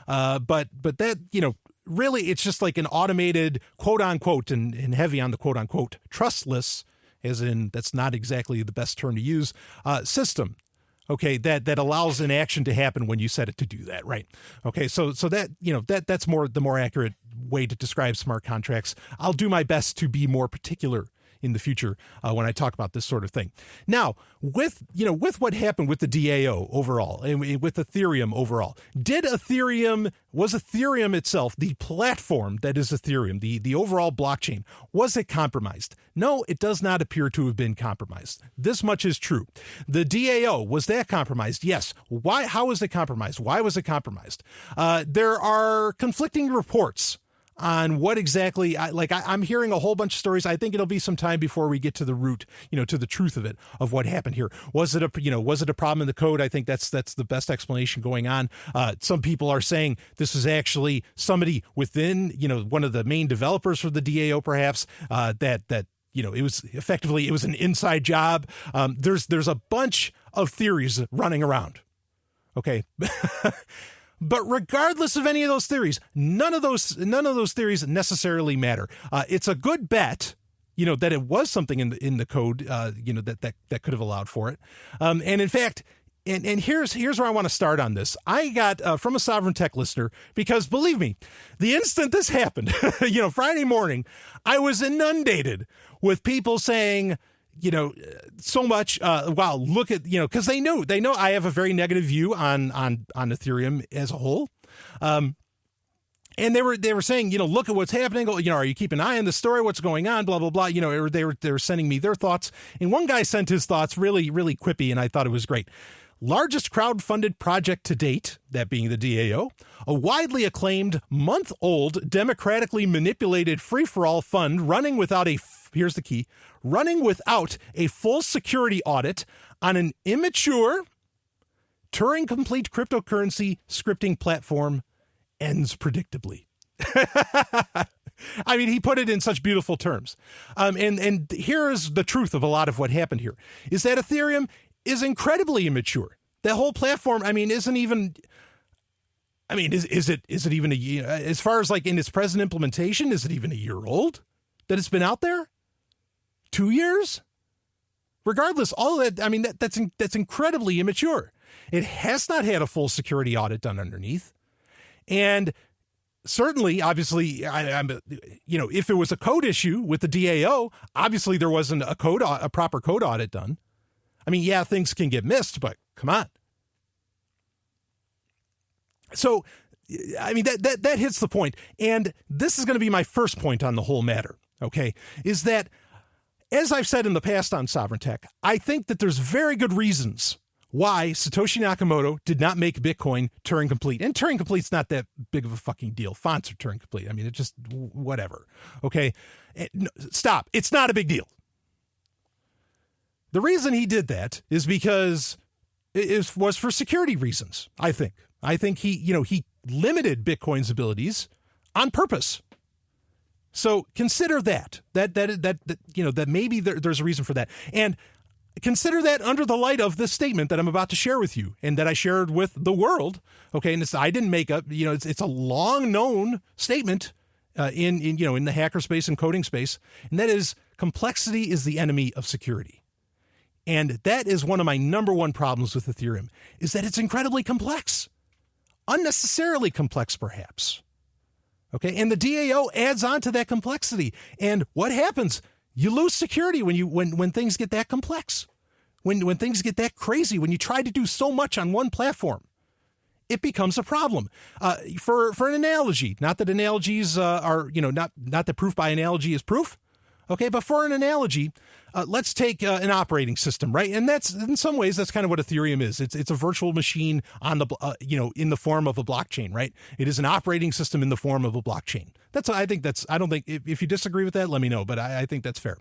But that, really, it's just like an automated, quote unquote, and heavy on the quote unquote, trustless, as in that's not exactly the best term to use, system. Okay, that allows an action to happen when you set it to do that, right? Okay, so that, that's the more accurate way to describe smart contracts. I'll do my best to be more particular in the future when I talk about this sort of thing. Now, with what happened with the DAO overall and with Ethereum overall, was Ethereum itself, the platform that is Ethereum, the overall blockchain, was it compromised? No, it does not appear to have been compromised. This much is true. The DAO, was that compromised? Yes. Why? How was it compromised? Why was it compromised? There are conflicting reports on what exactly, I'm hearing a whole bunch of stories. I think it'll be some time before we get to the root, to the truth of it, of what happened here. Was it a problem in the code? I think that's the best explanation going on. Some people are saying this is actually somebody within, one of the main developers for the DAO, perhaps, that it was an inside job. There's a bunch of theories running around. Okay. But regardless of any of those theories, none of those theories necessarily matter. It's a good bet, that it was something in the code, that could have allowed for it. And in fact, and here's where I want to start on this. I got from a Sovryn Tech listener, because believe me, the instant this happened, Friday morning, I was inundated with people saying, so much, wow, look at, because they know I have a very negative view on Ethereum as a whole. And they were saying, look at what's happening. Are you keeping an eye on the story? What's going on? Blah, blah, blah. They were sending me their thoughts. And one guy sent his thoughts really, really quippy. And I thought it was great. Largest crowdfunded project to date, that being the DAO, a widely acclaimed month-old democratically manipulated free-for-all fund running without here's the key, running without a full security audit on an immature, Turing-complete cryptocurrency scripting platform ends predictably. I mean, he put it in such beautiful terms. And here's the truth of a lot of what happened here, is that Ethereum is incredibly immature. That whole platform, isn't even, is it even a year, as far as in its present implementation, is it even a year old that it's been out there? 2 years? Regardless, all of that, that's incredibly immature. It has not had a full security audit done underneath. And certainly, obviously, if it was a code issue with the DAO, obviously there wasn't a proper code audit done. Yeah, things can get missed, but come on. So, that hits the point. And this is going to be my first point on the whole matter, okay, is that, as I've said in the past on Sovryn Tech, I think that there's very good reasons why Satoshi Nakamoto did not make Bitcoin Turing complete. And Turing complete's not that big of a fucking deal. Fonts are Turing complete. It just, whatever, okay? Stop. It's not a big deal. The reason he did that is because it was for security reasons, I think. I think he limited Bitcoin's abilities on purpose. So consider that maybe there's a reason for that. And consider that under the light of this statement that I'm about to share with you and that I shared with the world. Okay. And I didn't make up, it's a long known statement in the hacker space and coding space. And that is, complexity is the enemy of security. And that is one of my number one problems with Ethereum, is that it's incredibly complex, unnecessarily complex, perhaps. Okay. And the DAO adds on to that complexity. And what happens? You lose security when things get that complex, when things get that crazy, when you try to do so much on one platform, it becomes a problem. For an analogy, not that analogies are, not that proof by analogy is proof. Okay. But for an analogy, let's take an operating system, right? And that's, in some ways, that's kind of what Ethereum is. It's a virtual machine on the, in the form of a blockchain, right? It is an operating system in the form of a blockchain. I don't think, if you disagree with that, let me know, but I think that's fair.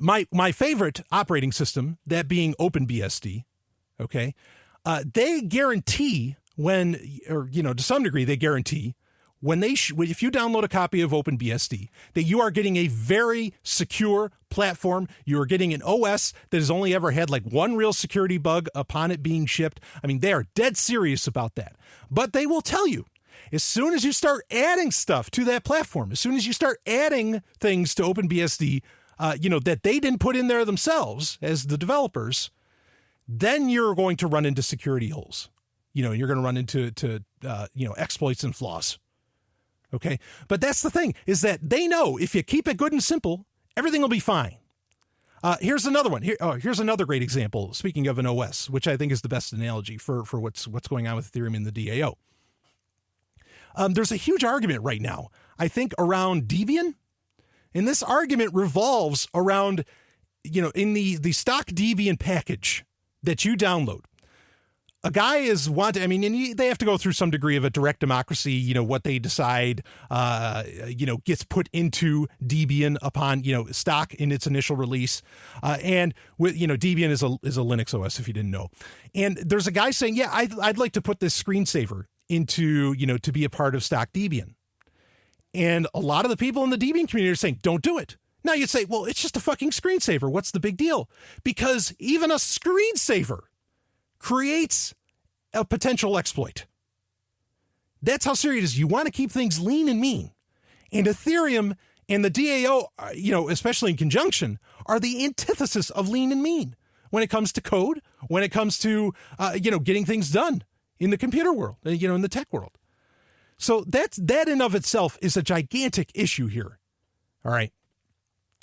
My favorite operating system, that being OpenBSD, okay, they guarantee to some degree, they guarantee if you download a copy of OpenBSD, that you are getting a very secure platform. You are getting an OS that has only ever had one real security bug upon it being shipped. They are dead serious about that. But they will tell you, as soon as you start adding stuff to that platform, as soon as you start adding things to OpenBSD, that they didn't put in there themselves as the developers, then you're going to run into security holes. You're going to run into exploits and flaws. Okay. But that's the thing, is that they know if you keep it good and simple, everything will be fine. Here's another one. Here's another great example. Speaking of an OS, which I think is the best analogy for what's going on with Ethereum in the DAO. There's a huge argument right now, I think, around Debian. And this argument revolves around, in the stock Debian package that you download. A guy is they have to go through some degree of a direct democracy, what they decide, gets put into Debian upon, stock in its initial release. And with, Debian is a Linux OS, if you didn't know. And there's a guy saying, yeah, I'd like to put this screensaver into, to be a part of stock Debian. And a lot of the people in the Debian community are saying, don't do it. Now you'd say, well, it's just a fucking screensaver. What's the big deal? Because even a screensaver creates a potential exploit. That's how serious it is. You want to keep things lean and mean. And Ethereum and the DAO, especially in conjunction, are the antithesis of lean and mean when it comes to code, when it comes to, getting things done in the computer world, in the tech world. So that in of itself is a gigantic issue here. All right.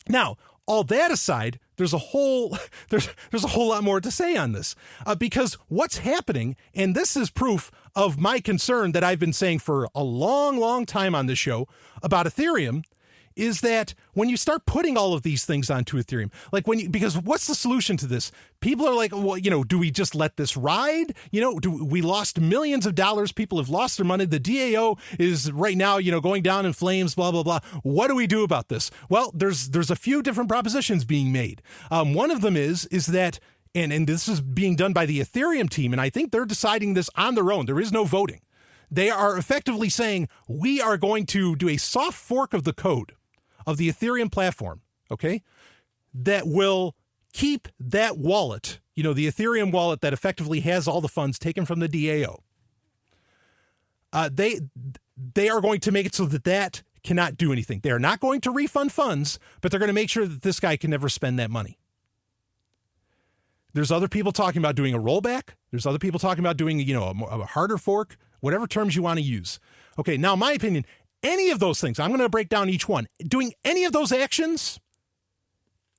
Now, all that aside, there's a whole lot more to say on this, because what's happening, and this is proof of my concern that I've been saying for a long, long time on this show about Ethereum, is that when you start putting all of these things onto Ethereum, because what's the solution to this? People are like, well, do we just let this ride? We lost millions of dollars. People have lost their money. The DAO is right now, going down in flames, blah, blah, blah. What do we do about this? Well, there's a few different propositions being made. One of them is that, and this is being done by the Ethereum team, and I think they're deciding this on their own. There is no voting. They are effectively saying, we are going to do a soft fork of the code of the Ethereum platform, okay, that will keep that wallet, the Ethereum wallet that effectively has all the funds taken from the DAO. They are going to make it so that cannot do anything. They are not going to refund funds, but they're going to make sure that this guy can never spend that money. There's other people talking about doing a rollback. There's other people talking about doing, a harder fork, whatever terms you want to use. Okay, now my opinion, any of those things, I'm going to break down each one. Doing any of those actions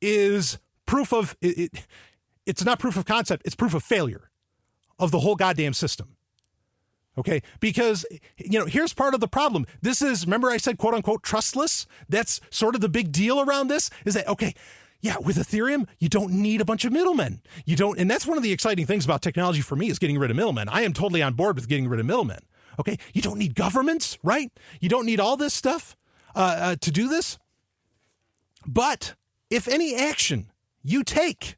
is proof of it. It's not proof of concept. It's proof of failure of the whole goddamn system. Okay, because, here's part of the problem. This is, remember I said, quote unquote, trustless? That's sort of the big deal around this, is that, okay, yeah, with Ethereum, you don't need a bunch of middlemen. And that's one of the exciting things about technology for me, is getting rid of middlemen. I am totally on board with getting rid of middlemen. Okay, you don't need governments, right? You don't need all this stuff to do this. But if any action you take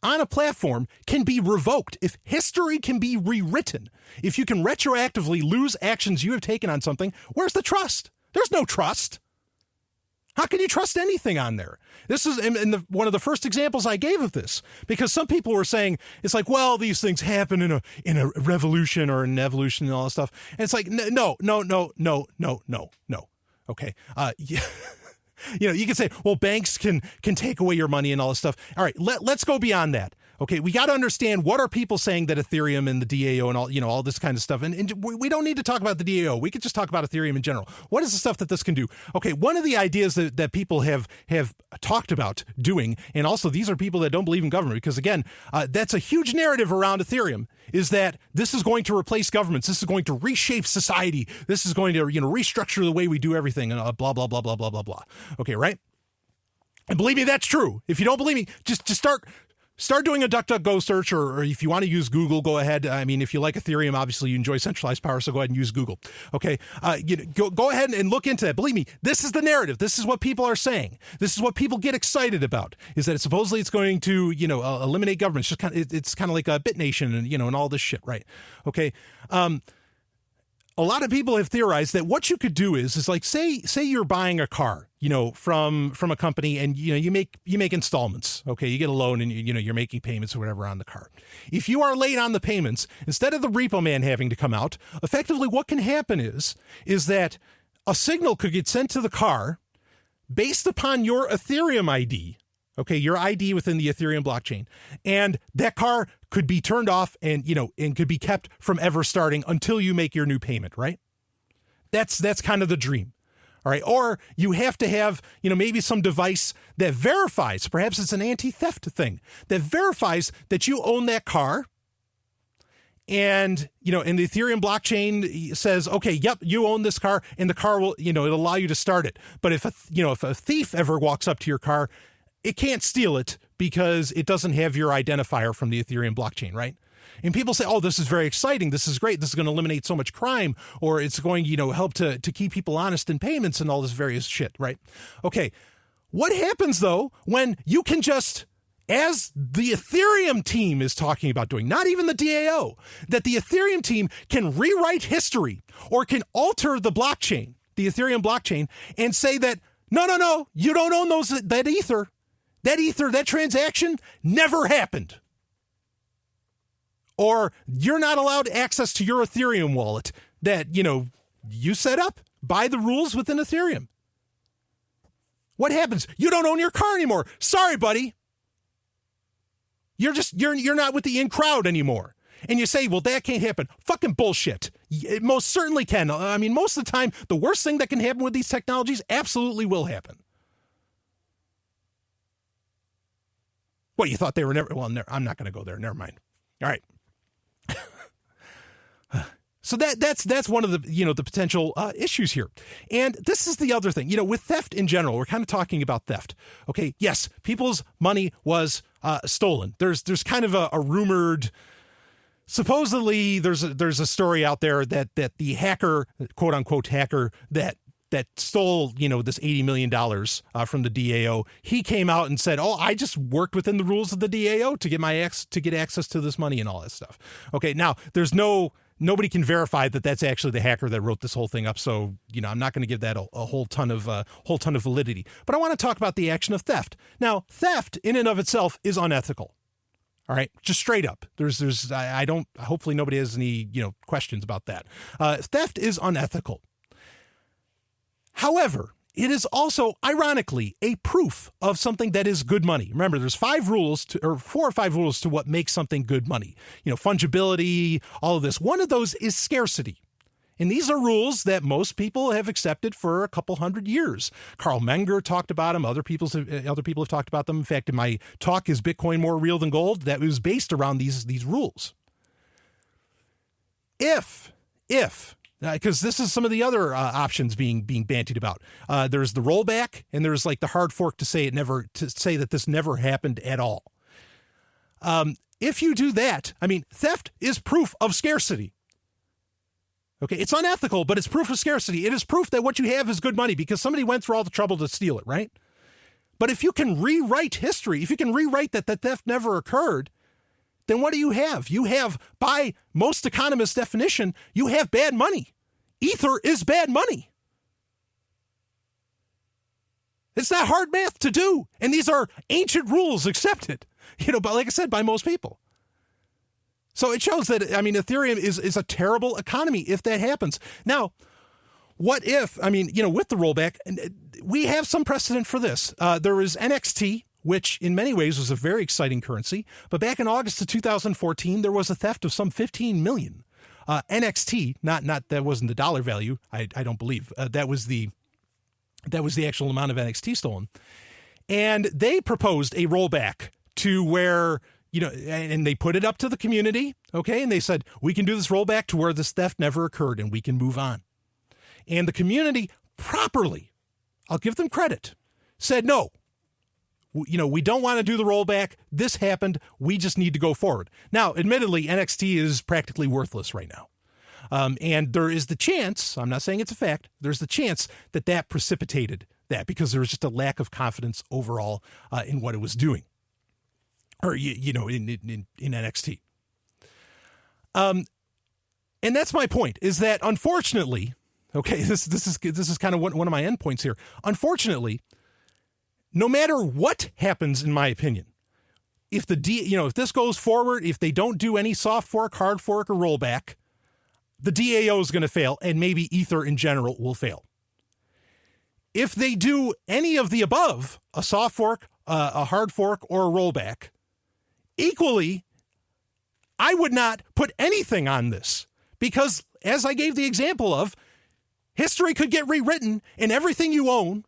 on a platform can be revoked, if history can be rewritten, if you can retroactively lose actions you have taken on something, where's the trust? There's no trust. How can you trust anything on there? This is one of the first examples I gave of this, because some people were saying, it's like, well, these things happen in a revolution or an evolution and all that stuff. And it's like, no. Okay. Yeah. You can say, well, banks can take away your money and all this stuff. All right, let's go beyond that. Okay, we got to understand, what are people saying that Ethereum and the DAO and all this kind of stuff. And we don't need to talk about the DAO. We could just talk about Ethereum in general. What is the stuff that this can do? Okay, one of the ideas that people have talked about doing, and also these are people that don't believe in government, because again, that's a huge narrative around Ethereum, is that this is going to replace governments. This is going to reshape society. This is going to restructure the way we do everything, and blah, blah, blah, blah, blah, blah, blah. Okay, right? And believe me, that's true. If you don't believe me, just start doing a DuckDuckGo search, or if you want to use Google, go ahead. I mean, if you like Ethereum, obviously you enjoy centralized power, so go ahead and use Google. Okay, go ahead and look into that. Believe me, this is the narrative. This is what people are saying. This is what people get excited about, is that supposedly it's going to, eliminate government. It's kind of like a BitNation and all this shit, right? Okay. A lot of people have theorized that what you could do is like, say you're buying a car, from a company, and you make installments. Okay, you get a loan and you're making payments or whatever on the car. If you are late on the payments, instead of the repo man having to come out, effectively what can happen is that a signal could get sent to the car based upon your Ethereum ID. Okay, your ID within the Ethereum blockchain, and that car could be turned off and could be kept from ever starting until you make your new payment, right? That's kind of the dream. All right. Or you have to have, maybe some device that verifies, perhaps it's an anti-theft thing, that verifies that you own that car. And, and the Ethereum blockchain says, okay, yep, you own this car, and the car will, it'll allow you to start it. But if a thief ever walks up to your car, it can't steal it because it doesn't have your identifier from the Ethereum blockchain, right? And people say, oh, this is very exciting. This is great. This is going to eliminate so much crime, or it's going, help to keep people honest in payments and all this various shit, right? Okay. What happens, though, when you can just, as the Ethereum team is talking about doing, not even the DAO, that the Ethereum team can rewrite history or can alter the blockchain, the Ethereum blockchain, and say that, no, you don't own that ether. That transaction never happened. Or you're not allowed access to your Ethereum wallet that, you set up by the rules within Ethereum. What happens? You don't own your car anymore. Sorry, buddy. You're not with the in crowd anymore. And you say, well, that can't happen. Fucking bullshit. It most certainly can. I mean, most of the time, the worst thing that can happen with these technologies absolutely will happen. What, you thought they were never? Well, I'm not going to go there. Never mind. All right. So that's one of the, the potential issues here. And this is the other thing, with theft in general, we're kind of talking about theft. Okay. Yes. People's money was stolen. There's kind of a rumored, supposedly there's a story out there that the hacker, quote unquote hacker, that stole, this $80 million from the DAO, he came out and said, oh, I just worked within the rules of the DAO to get access to this money and all that stuff. Okay. Now nobody can verify that that's actually the hacker that wrote this whole thing up. So, I'm not going to give that a whole ton of validity, but I want to talk about the action of theft. Now, theft in and of itself is unethical. All right. Just straight up. Hopefully nobody has any, questions about that. Theft is unethical. However, it is also, ironically, a proof of something that is good money. Remember, there's 4 or 5 rules to what makes something good money. Fungibility, all of this. One of those is scarcity. And these are rules that most people have accepted for a couple hundred years. Carl Menger talked about them. Other people have talked about them. In fact, in my talk, Is Bitcoin More Real Than Gold? That was based around these rules. If because this is some of the other options being bantied about. There's the rollback, and there's like the hard fork to say that this never happened at all. If you do that, theft is proof of scarcity. Okay, it's unethical, but it's proof of scarcity. It is proof that what you have is good money because somebody went through all the trouble to steal it, right? But if you can rewrite history, if you can rewrite that theft never occurred, then what do you have? You have, by most economists' definition, you have bad money. Ether is bad money. It's not hard math to do. And these are ancient rules accepted, but like I said, by most people. So it shows that, Ethereum is a terrible economy if that happens. Now, what if, with the rollback, we have some precedent for this. There is NXT, which in many ways was a very exciting currency. But back in August of 2014, there was a theft of some 15 million. NXT, not that wasn't the dollar value, I don't believe. That was the actual amount of NXT stolen. And they proposed a rollback to where, and they put it up to the community, okay? And they said, we can do this rollback to where this theft never occurred and we can move on. And the community properly, I'll give them credit, said no. We don't want to do the rollback. This happened. We just need to go forward. Now, admittedly, NXT is practically worthless right now. And there is the chance, I'm not saying it's a fact, there's the chance that precipitated that because there was just a lack of confidence overall in what it was doing. Or, in NXT. And that's my point, is that unfortunately, okay, this is kind of one of my endpoints here. Unfortunately, no matter what happens, in my opinion, if if this goes forward, if they don't do any soft fork, hard fork, or rollback, the DAO is going to fail, and maybe Ether in general will fail. If they do any of the above, a soft fork, a hard fork, or a rollback, equally, I would not put anything on this because, as I gave the example of, history could get rewritten and everything you own,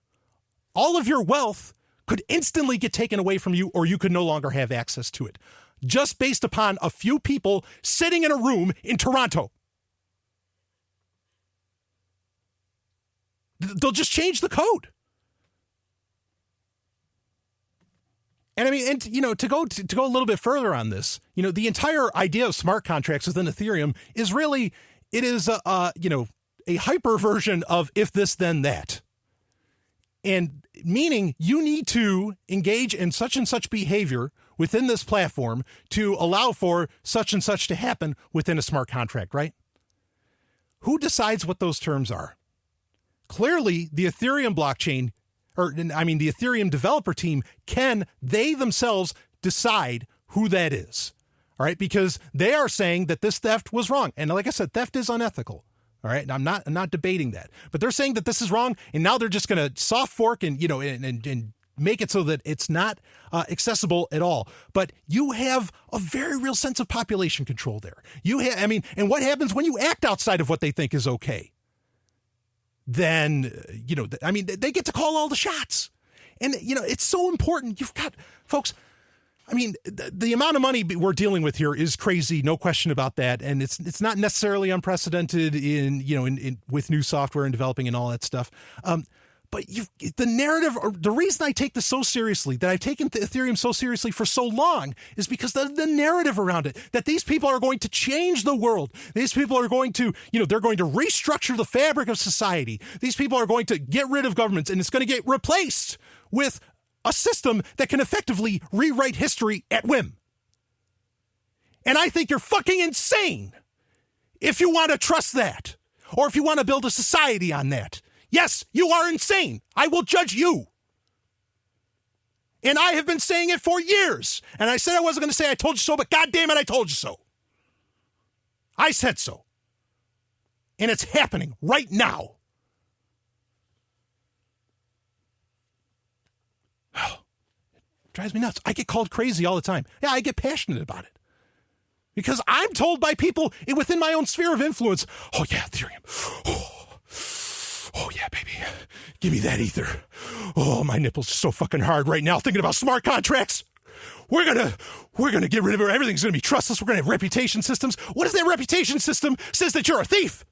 all of your wealth, could instantly get taken away from you, or you could no longer have access to it, just based upon a few people sitting in a room in Toronto. They'll just change the code. And I mean, and to go a little bit further on this, the entire idea of smart contracts within Ethereum is really, it is a hyper version of if this then that. And meaning you need to engage in such and such behavior within this platform to allow for such and such to happen within a smart contract, right? Who decides what those terms are? Clearly, the Ethereum blockchain, the Ethereum developer team they themselves decide who that is, all right? Because they are saying that this theft was wrong. And like I said, theft is unethical. All right. I'm not debating that, but they're saying that this is wrong. And now they're just going to soft fork and make it so that it's not accessible at all. But you have a very real sense of population control there. And what happens when you act outside of what they think is okay? Then, they get to call all the shots. And, it's so important. You've got, folks, the amount of money we're dealing with here is crazy, no question about that, and it's not necessarily unprecedented in with new software and developing and all that stuff. But the narrative, or the reason I take this so seriously, that I've taken Ethereum so seriously for so long, is because the narrative around it, that these people are going to change the world. These people are going to, they're going to restructure the fabric of society. These people are going to get rid of governments, and it's going to get replaced with a system that can effectively rewrite history at whim. And I think you're fucking insane if you want to trust that, or if you want to build a society on that. Yes, you are insane. I will judge you. And I have been saying it for years. And I said I wasn't going to say I told you so, but God damn it, I told you so. I said so. And it's happening right now. Drives me nuts. I get called crazy all the time. Yeah, I get passionate about it. Because I'm told by people within my own sphere of influence, oh yeah, Ethereum. Oh yeah, baby. Give me that ether. Oh, my nipples are so fucking hard right now thinking about smart contracts. We're gonna get rid of it. Everything's gonna be trustless. We're gonna have reputation systems. What if that reputation system says that you're a thief?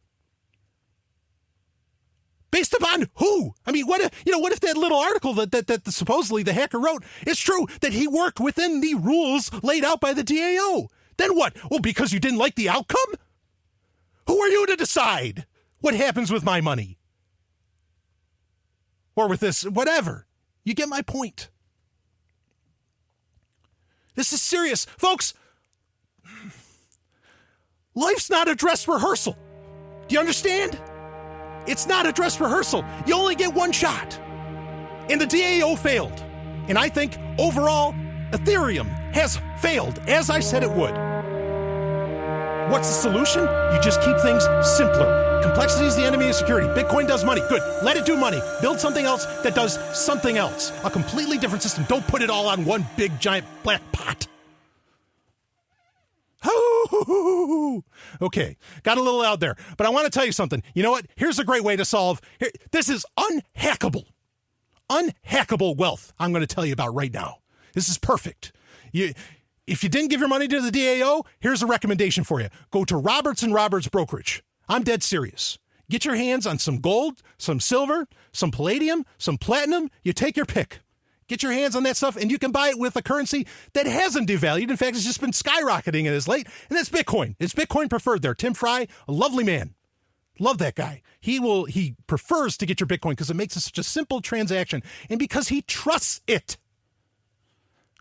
Based upon who? What if that little article that supposedly the hacker wrote is true, that he worked within the rules laid out by the DAO? Then what? Well, because you didn't like the outcome? Who are you to decide what happens with my money? Or with this, whatever. You get my point. This is serious. Folks, life's not a dress rehearsal. Do you understand? It's not a dress rehearsal. You only get one shot. And the DAO failed. And I think overall, Ethereum has failed, as I said it would. What's the solution? You just keep things simpler. Complexity is the enemy of security. Bitcoin does money. Good. Let it do money. Build something else that does something else. A completely different system. Don't put it all on one big, giant black pot. Okay, got a little out there, but I want to tell you something. You know what? Here's a great way to solve. This is unhackable wealth I'm going to tell you about right now. This is perfect. If you didn't give your money to the DAO, here's a recommendation for you. Go to Roberts & Roberts Brokerage. I'm dead serious. Get your hands on some gold, some silver, some palladium, some platinum. You take your pick. Get your hands on that stuff, and you can buy it with a currency that hasn't devalued. In fact, it's just been skyrocketing as late, and that's Bitcoin. It's Bitcoin preferred there. Tim Fry, a lovely man. Love that guy. He prefers to get your Bitcoin because it makes it such a simple transaction, and because he trusts it.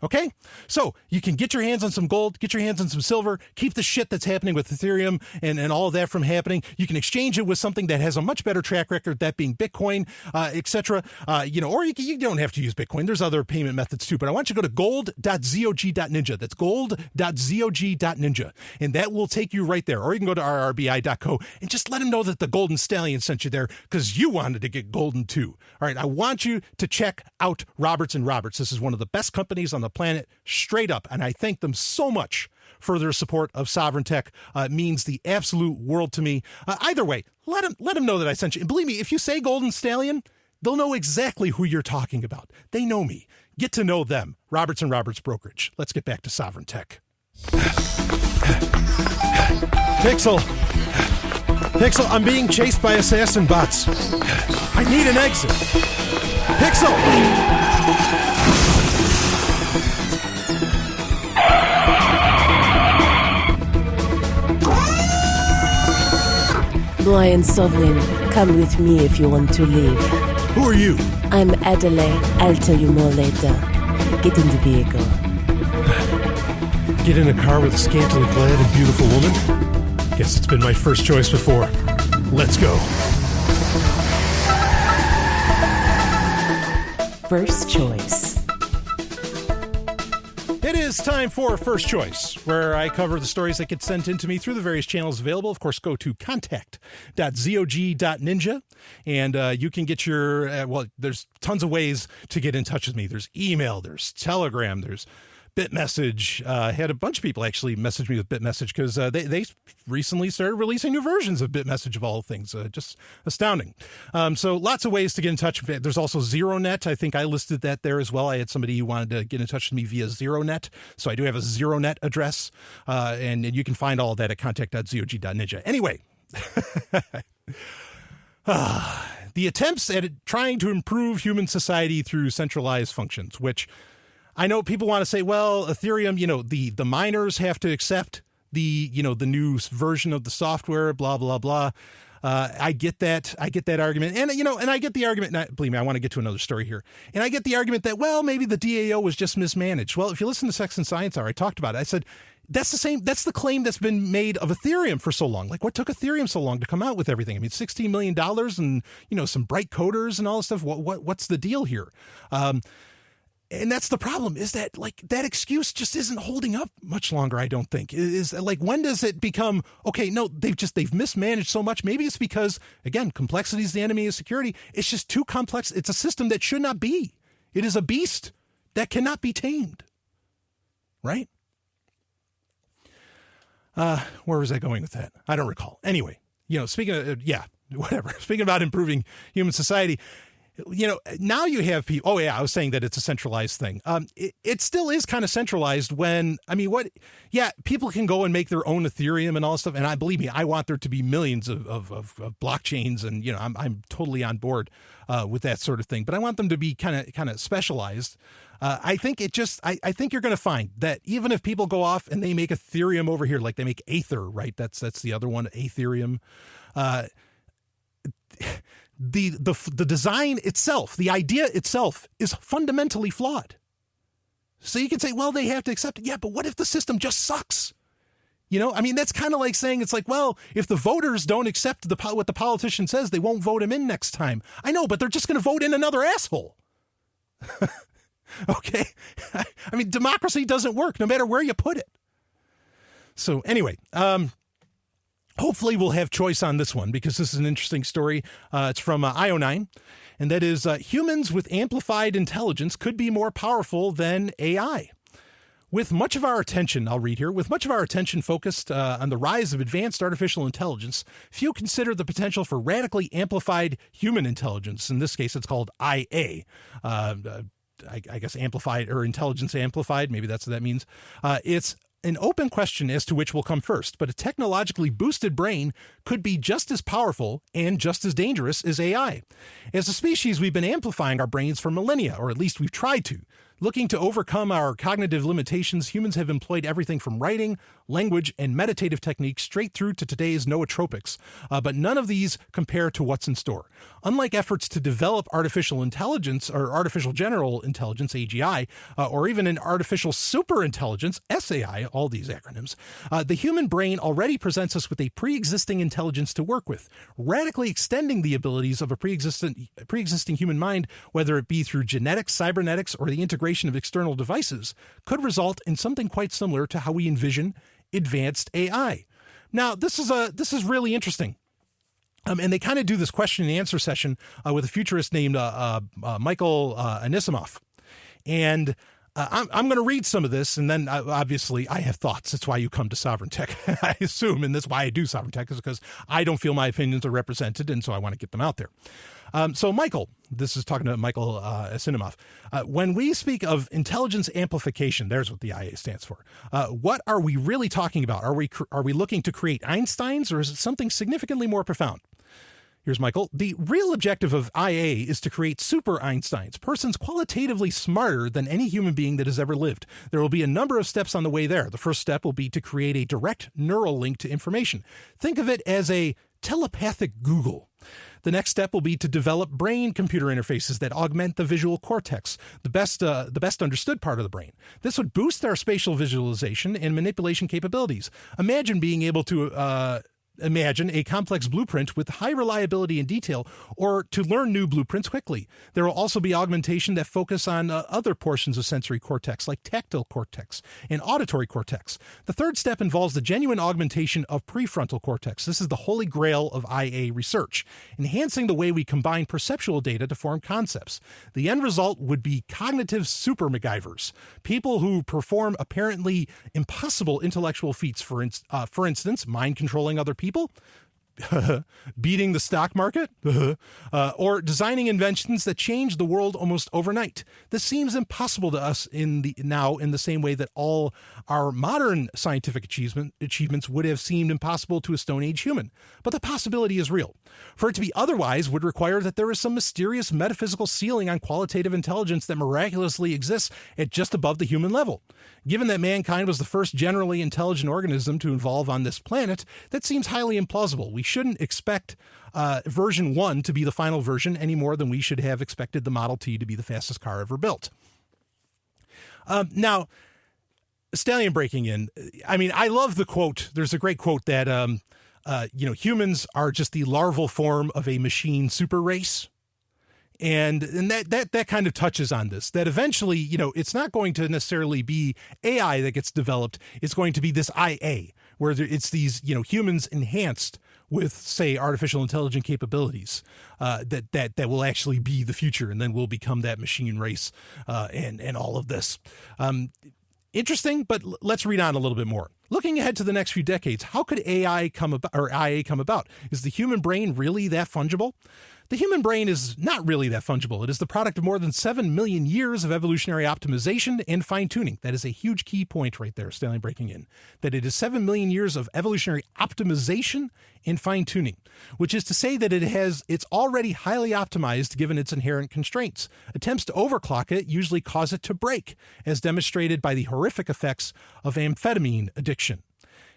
Okay? So you can get your hands on some gold, get your hands on some silver, keep the shit that's happening with Ethereum and all of that from happening. You can exchange it with something that has a much better track record, that being Bitcoin, etc. Or you don't have to use Bitcoin. There's other payment methods too. But I want you to go to gold.zog.ninja. That's gold.zog.ninja. And that will take you right there. Or you can go to rrbi.co and just let them know that the Golden Stallion sent you there because you wanted to get golden too. All right, I want you to check out Roberts & Roberts. This is one of the best companies on the the planet, straight up. And I thank them so much for their support of Sovryn Tech. It means the absolute world to me. Either way, let them know that I sent you. And believe me, if you say Golden Stallion, they'll know exactly who you're talking about. They know me. Get to know them. Roberts & Roberts Brokerage. Let's get back to Sovryn Tech. Pixel, I'm being chased by assassin bots. I need an exit. Pixel! Brian Sovryn, come with me if you want to leave. Who are you? I'm Adelaide. I'll tell you more later. Get in the vehicle. Get in a car with a scantily clad and beautiful woman? Guess it's been my first choice before. Let's go. First choice. It is time for First Choice, where I cover the stories that get sent in to me through the various channels available. Of course, go to contact.zog.ninja, and you can get your, there's tons of ways to get in touch with me. There's email, there's Telegram, there's BitMessage. Had a bunch of people actually message me with BitMessage because they recently started releasing new versions of BitMessage of all things. Just astounding. So lots of ways to get in touch. There's also ZeroNet. I think I listed that there as well. I had somebody who wanted to get in touch with me via ZeroNet. So I do have a ZeroNet address, and you can find all of that at contact.zog.ninja. Anyway, the attempts at trying to improve human society through centralized functions, which I know people want to say, well, Ethereum, the miners have to accept the new version of the software, blah, blah, blah. I get that. I get that argument. And, and I get the argument, and believe me, I want to get to another story here. And I get the argument that, well, maybe the DAO was just mismanaged. Well, if you listen to Sex and Science Hour, I talked about it. I said, that's the claim that's been made of Ethereum for so long. Like, what took Ethereum so long to come out with everything? I mean, $16 million and, some bright coders and all this stuff. What's the deal here? And that's the problem, is that that excuse just isn't holding up much longer. I don't think is when does it become, okay, no, they've mismanaged so much. Maybe it's because, again, complexity is the enemy of security. It's just too complex. It's a system that should not be. It is a beast that cannot be tamed. Right? Where was I going with that? I don't recall. Anyway, speaking of, whatever. Speaking about improving human society, now you have people. Oh, yeah, I was saying that it's a centralized thing. It still is kind of centralized when, people can go and make their own Ethereum and all this stuff. And believe me, I want there to be millions of blockchains. And, I'm totally on board with that sort of thing. But I want them to be kind of specialized. I think I think you're going to find that even if people go off and they make Ethereum over here, like they make Aether, right? That's the other one, Ethereum. The design itself, the idea itself is fundamentally flawed. So you can say, well, they have to accept it. Yeah, but what if the system just sucks? That's kind of like saying, it's like, well, if the voters don't accept what the politician says, they won't vote him in next time. I know, but they're just going to vote in another asshole. Okay? Democracy doesn't work no matter where you put it. So anyway, hopefully we'll have choice on this one because this is an interesting story. It's from IO9, and that is humans with amplified intelligence could be more powerful than AI. With much of our attention, I'll read here, with much of our attention focused on the rise of advanced artificial intelligence, few consider the potential for radically amplified human intelligence. In this case, it's called IA. I guess amplified or intelligence amplified. Maybe that's what that means. It's an open question as to which will come first, but a technologically boosted brain could be just as powerful and just as dangerous as AI. As a species, we've been amplifying our brains for millennia, or at least we've tried to. Looking to overcome our cognitive limitations, humans have employed everything from writing, language, and meditative techniques straight through to today's nootropics, but none of these compare to what's in store. Unlike efforts to develop artificial intelligence or artificial general intelligence, AGI, or even an artificial superintelligence, SAI, all these acronyms, the human brain already presents us with a pre-existing intelligence to work with, radically extending the abilities of a pre-existing human mind, whether it be through genetics, cybernetics, or the integration of external devices, could result in something quite similar to how we envision advanced AI. Now, this is really interesting. And they kind of do this question and answer session with a futurist named Michael Anisimov. And I'm going to read some of this, and then obviously I have thoughts. That's why you come to Sovryn Tech, I assume, and that's why I do Sovryn Tech, is because I don't feel my opinions are represented, and so I want to get them out there. So Michael, this is talking to Michael Asinimov. When we speak of intelligence amplification, there's what the IA stands for. What are we really talking about? Are we looking to create Einsteins, or is it something significantly more profound? Here's Michael. The real objective of IA is to create super Einsteins, persons qualitatively smarter than any human being that has ever lived. There will be a number of steps on the way there. The first step will be to create a direct neural link to information. Think of it as a telepathic Google. The next step will be to develop brain-computer interfaces that augment the visual cortex, the best understood part of the brain. This would boost our spatial visualization and manipulation capabilities. Imagine being able to imagine a complex blueprint with high reliability and detail, or to learn new blueprints quickly. There will also be augmentation that focus on other portions of sensory cortex, like tactile cortex and auditory cortex. The third step involves the genuine augmentation of prefrontal cortex. This is the holy grail of IA research, enhancing the way we combine perceptual data to form concepts. The end result would be cognitive super MacGyvers, people who perform apparently impossible intellectual feats, for instance, mind controlling other people, beating the stock market, or designing inventions that change the world almost overnight. This seems impossible to us in the same way that all our modern scientific achievements would have seemed impossible to a Stone Age human. But the possibility is real. For it to be otherwise would require that there is some mysterious metaphysical ceiling on qualitative intelligence that miraculously exists at just above the human level. Given that mankind was the first generally intelligent organism to evolve on this planet, that seems highly implausible. We shouldn't expect version 1 to be the final version any more than we should have expected the Model T to be the fastest car ever built. Now, Stallion breaking in. I mean, I love the quote. There's a great quote that, humans are just the larval form of a machine super race. And that kind of touches on this, that eventually, it's not going to necessarily be AI that gets developed. It's going to be this IA, where it's these, humans enhanced with, say, artificial intelligent capabilities that will actually be the future, and then we'll become that machine race and all of this. Interesting, but let's read on a little bit more. Looking ahead to the next few decades, how could AI come about? Is the human brain really that fungible? The human brain is not really that fungible. It is the product of more than 7 million years of evolutionary optimization and fine-tuning. That is a huge key point right there, Stanley breaking in, that it is 7 million years of evolutionary optimization and fine-tuning, which is to say that it's already highly optimized given its inherent constraints. Attempts to overclock it usually cause it to break, as demonstrated by the horrific effects of amphetamine addiction.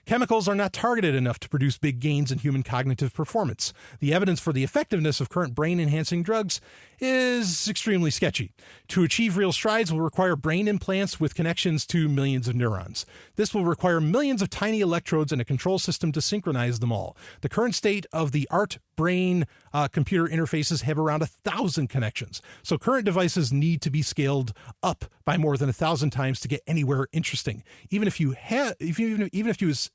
Chemicals are not targeted enough to produce big gains in human cognitive performance. The evidence for the effectiveness of current brain-enhancing drugs is extremely sketchy. To achieve real strides will require brain implants with connections to millions of neurons. This will require millions of tiny electrodes and a control system to synchronize them all. The current state of the art brain computer interfaces have around 1,000 connections. So current devices need to be scaled up by more than 1,000 times to get anywhere interesting. Even if you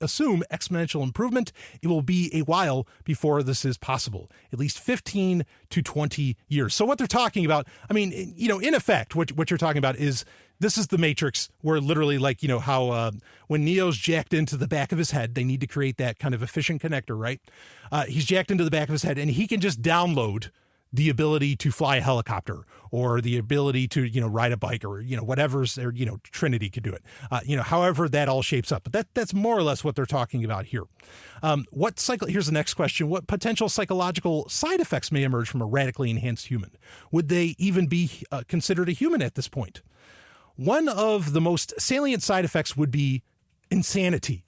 assume exponential improvement, it will be a while before this is possible, at least 15 to 20 years. So what they're talking about, I mean, in effect, what you're talking about is, this is the Matrix, where literally, like, how when Neo's jacked into the back of his head, they need to create that kind of efficient connector, right? He's jacked into the back of his head, and he can just download the ability to fly a helicopter, or the ability to, ride a bike, or, whatever's there, Trinity could do it. However that all shapes up. But that's more or less what they're talking about here. Here's the next question. What potential psychological side effects may emerge from a radically enhanced human? Would they even be considered a human at this point? One of the most salient side effects would be insanity.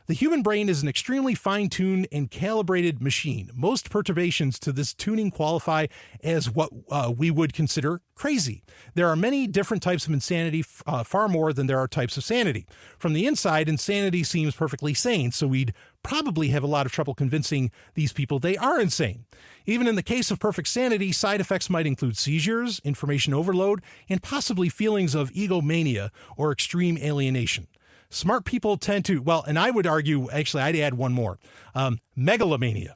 The human brain is an extremely fine-tuned and calibrated machine. Most perturbations to this tuning qualify as what we would consider crazy. There are many different types of insanity, far more than there are types of sanity. From the inside, insanity seems perfectly sane, so we'd probably have a lot of trouble convincing these people they are insane. Even in the case of perfect sanity, side effects might include seizures, information overload, and possibly feelings of egomania or extreme alienation. Smart people tend to, and I would argue, actually, I'd add one more. Megalomania.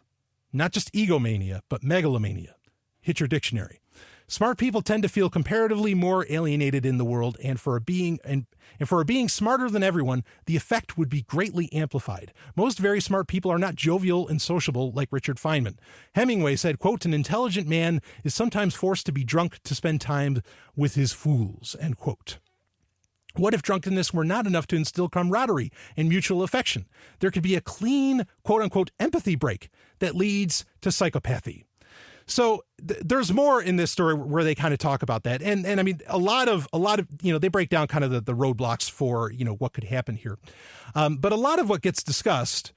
Not just egomania, but megalomania. Hit your dictionary. Smart people tend to feel comparatively more alienated in the world, and for being smarter than everyone, the effect would be greatly amplified. Most very smart people are not jovial and sociable like Richard Feynman. Hemingway said, quote, "An intelligent man is sometimes forced to be drunk to spend time with his fools," end quote. What if drunkenness were not enough to instill camaraderie and mutual affection? There could be a clean, quote-unquote, empathy break that leads to psychopathy. So there's more in this story where they kind of talk about that. And I mean, a lot of, they break down kind of the roadblocks for, what could happen here. But a lot of what gets discussed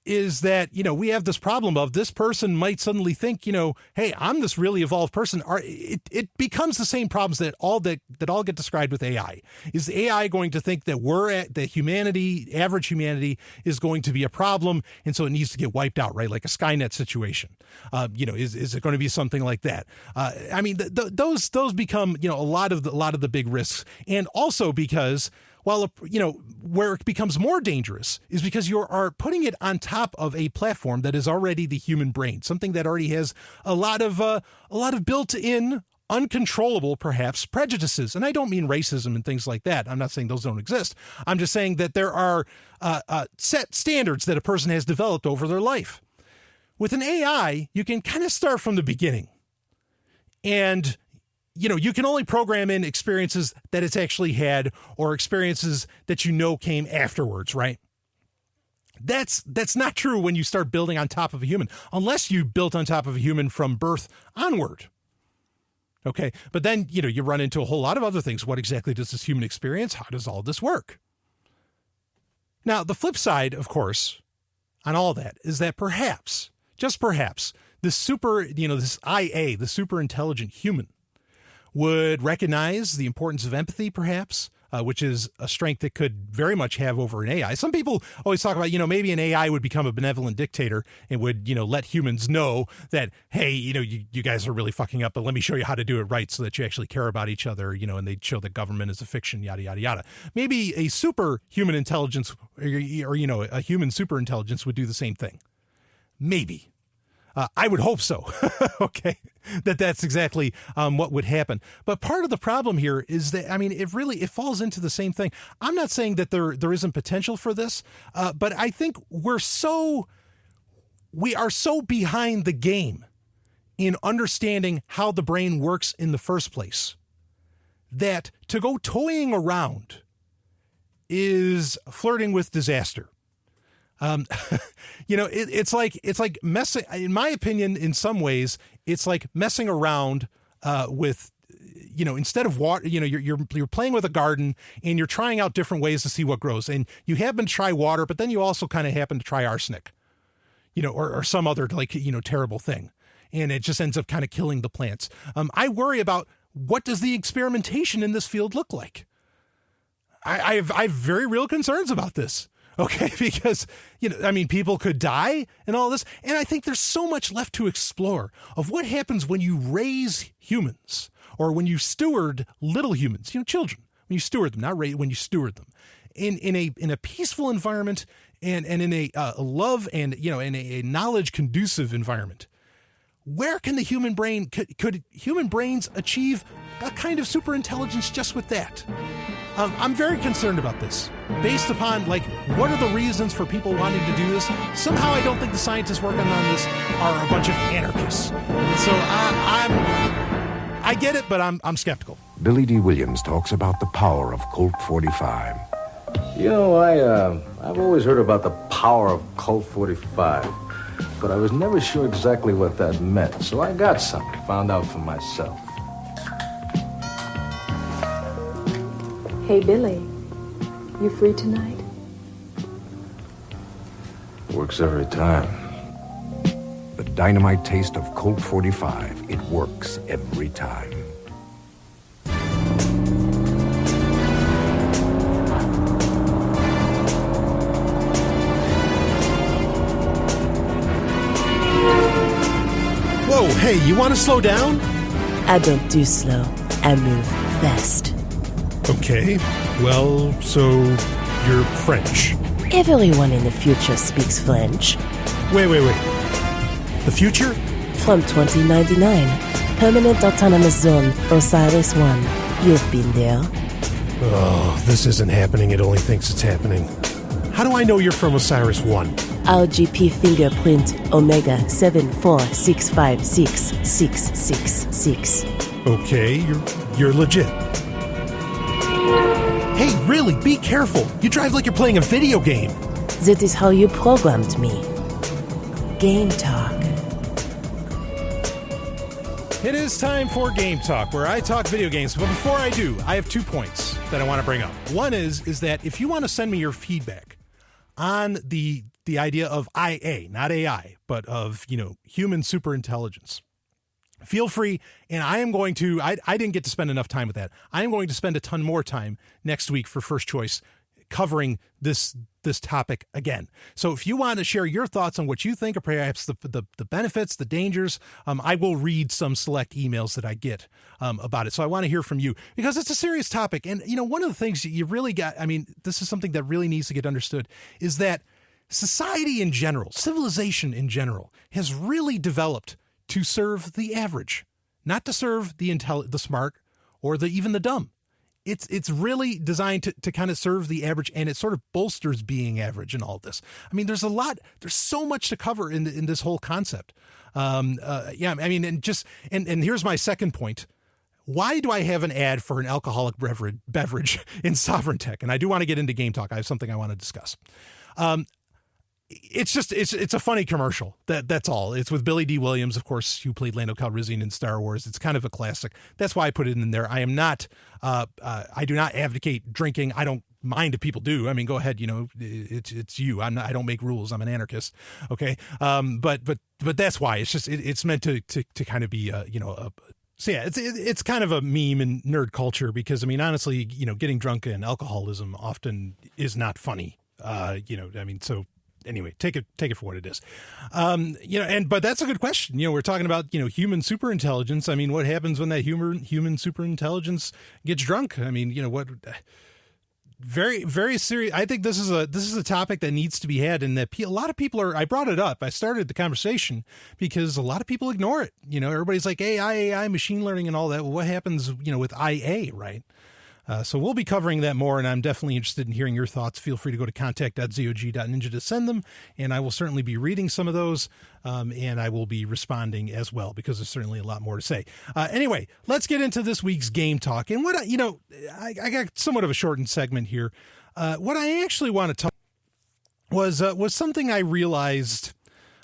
is that, we have this problem of this person might suddenly think, hey, I'm this really evolved person. It becomes the same problems that all get described with AI. Is AI going to think that average humanity is going to be a problem, and so it needs to get wiped out, right? Like a Skynet situation. Is it going to be something like that? Those become, a lot of the big risks, and also because, where it becomes more dangerous is because you are putting it on top of a platform that is already the human brain, something that already has a lot of built-in, uncontrollable, perhaps, prejudices. And I don't mean racism and things like that. I'm not saying those don't exist. I'm just saying that there are set standards that a person has developed over their life. With an AI, you can kind of start from the beginning. And you can only program in experiences that it's actually had or experiences that came afterwards, right? That's not true when you start building on top of a human, unless you built on top of a human from birth onward. Okay, but then, you run into a whole lot of other things. What exactly does this human experience? How does all this work? Now, the flip side, of course, on all that is that perhaps, just perhaps, this this IA, the super intelligent human, would recognize the importance of empathy, perhaps, which is a strength that could very much have over an AI. Some people always talk about, maybe an AI would become a benevolent dictator and would, let humans know that, hey, you guys are really fucking up, but let me show you how to do it right so that you actually care about each other, and they'd show that government is a fiction, yada, yada, yada. Maybe a superhuman intelligence or a human superintelligence would do the same thing. Maybe. I would hope so. Okay. That's exactly what would happen. But part of the problem here is that, it falls into the same thing. I'm not saying that there isn't potential for this, but I think we are so behind the game in understanding how the brain works in the first place that to go toying around is flirting with disaster. It's like messing, in my opinion, in some ways, it's like messing around with, instead of water, you're playing with a garden and you're trying out different ways to see what grows. And you happen to try water, but then you also kind of happen to try arsenic, or some other terrible thing. And it just ends up kind of killing the plants. I worry about what does the experimentation in this field look like? I have very real concerns about this. Okay, because, people could die and all this. And I think there's so much left to explore of what happens when you raise humans or when you steward little humans, children, when you steward them, not raise, when you steward them in a peaceful environment and in a love and, in a knowledge conducive environment. Where can the human brain, could human brains achieve a kind of super intelligence just with that? I'm very concerned about this, based upon, what are the reasons for people wanting to do this? Somehow I don't think the scientists working on this are a bunch of anarchists. So I get it, but I'm skeptical. Billy D. Williams talks about the power of Colt 45. I've always heard about the power of Colt 45, but I was never sure exactly what that meant, so I got some, found out for myself. Hey, Billy, you free tonight? Works every time. The dynamite taste of Colt 45. It works every time. Whoa, hey, you want to slow down? I don't do slow. I move fast. Okay, well, so you're French. Everyone in the future speaks French. Wait. The future? From 2099. Permanent autonomous zone, Osiris-1. You've been there. Oh, this isn't happening. It only thinks it's happening. How do I know you're from Osiris-1? RGP fingerprint Omega 746566666. Okay, you're legit. Hey, really, be careful. You drive like you're playing a video game. That is how you programmed me. Game Talk. It is time for Game Talk, where I talk video games. But before I do, I have 2 points that I want to bring up. One is that if you want to send me your feedback on the idea of IA, not AI, but of, human superintelligence, feel free. And I am going to, I didn't get to spend enough time with that. I am going to spend a ton more time next week for First Choice covering this topic again. So if you want to share your thoughts on what you think, or perhaps the benefits, the dangers, I will read some select emails that I get about it. So I want to hear from you, because it's a serious topic. And, one of the things you really got, this is something that really needs to get understood, is that society in general, civilization in general, has really developed to serve the average, not to serve the smart, or even the dumb. It's really designed to kind of serve the average, and it sort of bolsters being average in all of this. There's there's so much to cover in this whole concept. And here's my second point. Why do I have an ad for an alcoholic beverage in Sovryn Tech? And I do want to get into Game Talk. I have something I want to discuss. It's a funny commercial. That's all. It's with Billy D. Williams, of course, who played Lando Calrissian in Star Wars. It's kind of a classic. That's why I put it in there. I am not, I do not advocate drinking. I don't mind if people do. Go ahead. It's you. I don't make rules. I'm an anarchist. Okay. But that's why it's meant to kind of be, so yeah, it's kind of a meme in nerd culture, because honestly, getting drunk and alcoholism often is not funny. So anyway, take it for what it is. But that's a good question. We're talking about, human superintelligence. What happens when that human superintelligence gets drunk? What very, very serious. I think this is a topic that needs to be had, and that a lot of people I brought it up. I started the conversation because a lot of people ignore it. Everybody's like AI, machine learning and all that. Well, what happens, with IA, right? So we'll be covering that more, and I'm definitely interested in hearing your thoughts. Feel free to go to contact.zog.ninja to send them, and I will certainly be reading some of those, and I will be responding as well, because there's certainly a lot more to say. Anyway, let's get into this week's Game Talk. And what I got somewhat of a shortened segment here. What I actually want to talk was something I realized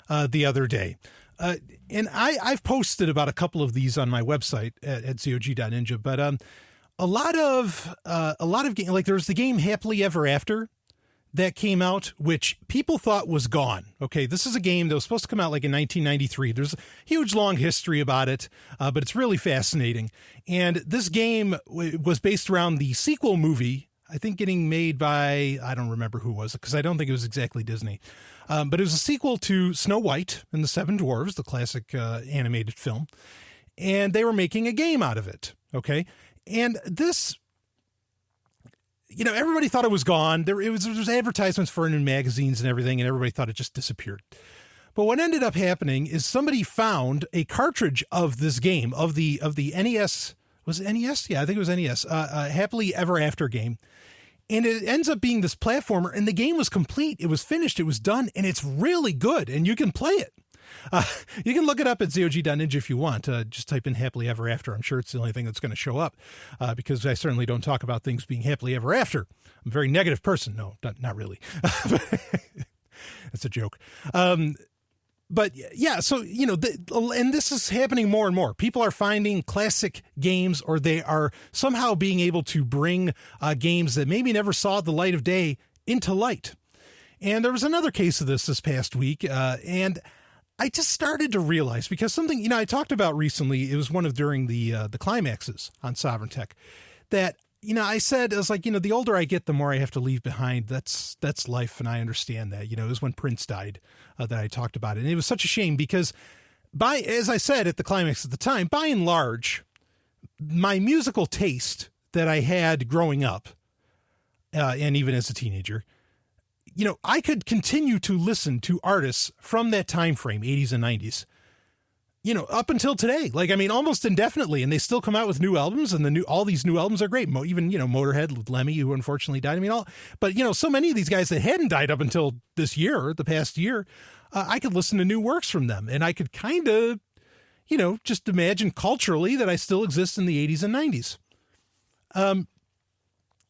the other day. And I've posted about a couple of these on my website at zog.ninja, but a lot of games, like there's the game Happily Ever After that came out, which people thought was gone. Okay, this is a game that was supposed to come out like in 1993. There's a huge long history about it, but it's really fascinating. And this game was based around the sequel movie, I think getting made by, I don't remember who was it, because I don't think it was exactly Disney. But it was a sequel to Snow White and the Seven Dwarfs, the classic animated film. And they were making a game out of it. Okay. And this, everybody thought it was gone. There was advertisements for it in magazines and everything, and everybody thought it just disappeared. But what ended up happening is somebody found a cartridge of this game, of the NES. Was it NES? Yeah, I think it was NES. Happily Ever After game. And it ends up being this platformer, and the game was complete. It was finished. It was done, and it's really good, and you can play it. You can look it up at zog.ninja if you want. Just type in Happily Ever After. I'm sure it's the only thing that's going to show up, because I certainly don't talk about things being happily ever after. I'm a very negative person. No, not really. That's a joke. But yeah, so, and this is happening more and more. People are finding classic games, or they are somehow being able to bring games that maybe never saw the light of day into light. And there was another case of this past week, and I just started to realize, because something, I talked about recently, it was during the climaxes on Sovryn Tech, that, I said, I was like, the older I get, the more I have to leave behind. That's life. And I understand that, it was when Prince died that I talked about it. And it was such a shame, because as I said at the climax at the time, by and large, my musical taste that I had growing up, and even as a teenager, I could continue to listen to artists from that time frame, 80s and 90s, up until today, like, I mean, almost indefinitely, and they still come out with new albums, and all these new albums are great. Even, Motorhead with Lemmy, who unfortunately died. I mean, but so many of these guys that hadn't died up until this year, the past year, I could listen to new works from them, and I could kind of, just imagine culturally that I still exist in the 80s and 90s.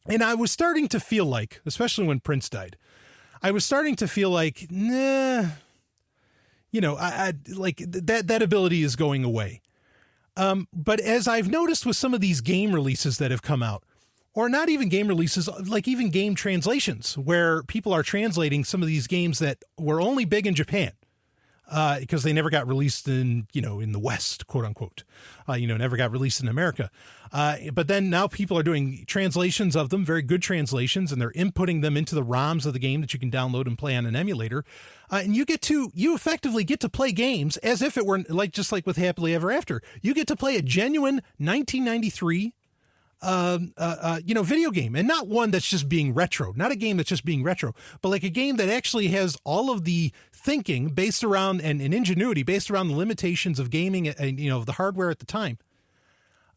And I was starting to feel like, especially when Prince died, I was starting to feel like, nah, I like that ability is going away. But as I've noticed with some of these game releases that have come out, or not even game releases, like even game translations, where people are translating some of these games that were only big in Japan, because they never got released in the West, quote unquote, never got released in America. But then now people are doing translations of them, very good translations, and they're inputting them into the ROMs of the game that you can download and play on an emulator. And you effectively get to play games as if it were just like with Happily Ever After. You get to play a genuine 1993 video game, and not one that's just being retro, not a game that's just being retro, but like a game that actually has all of the thinking based around and ingenuity based around the limitations of gaming and, of the hardware at the time,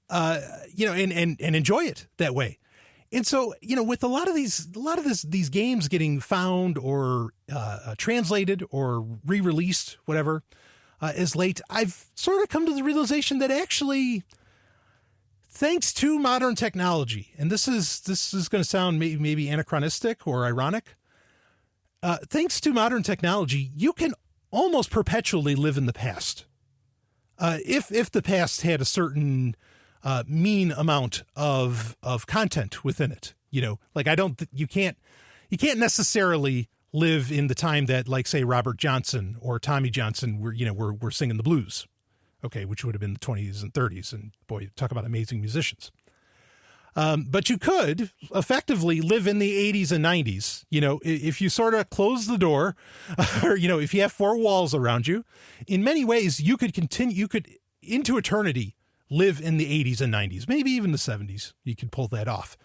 and enjoy it that way. And so, with a lot of these games getting found or translated or re-released, whatever, as late, I've sort of come to the realization that actually, thanks to modern technology, and this is going to sound maybe anachronistic or ironic, thanks to modern technology, you can almost perpetually live in the past. If the past had a certain mean amount of content within it, like you can't necessarily live in the time that, like, say, Robert Johnson or Tommy Johnson were singing the blues. Okay, which would have been the 20s and 30s. And boy, talk about amazing musicians. But you could effectively live in the 80s and 90s, if you sort of close the door, or, if you have four walls around you. In many ways, you could into eternity, live in the 80s and 90s, maybe even the 70s. You could pull that off.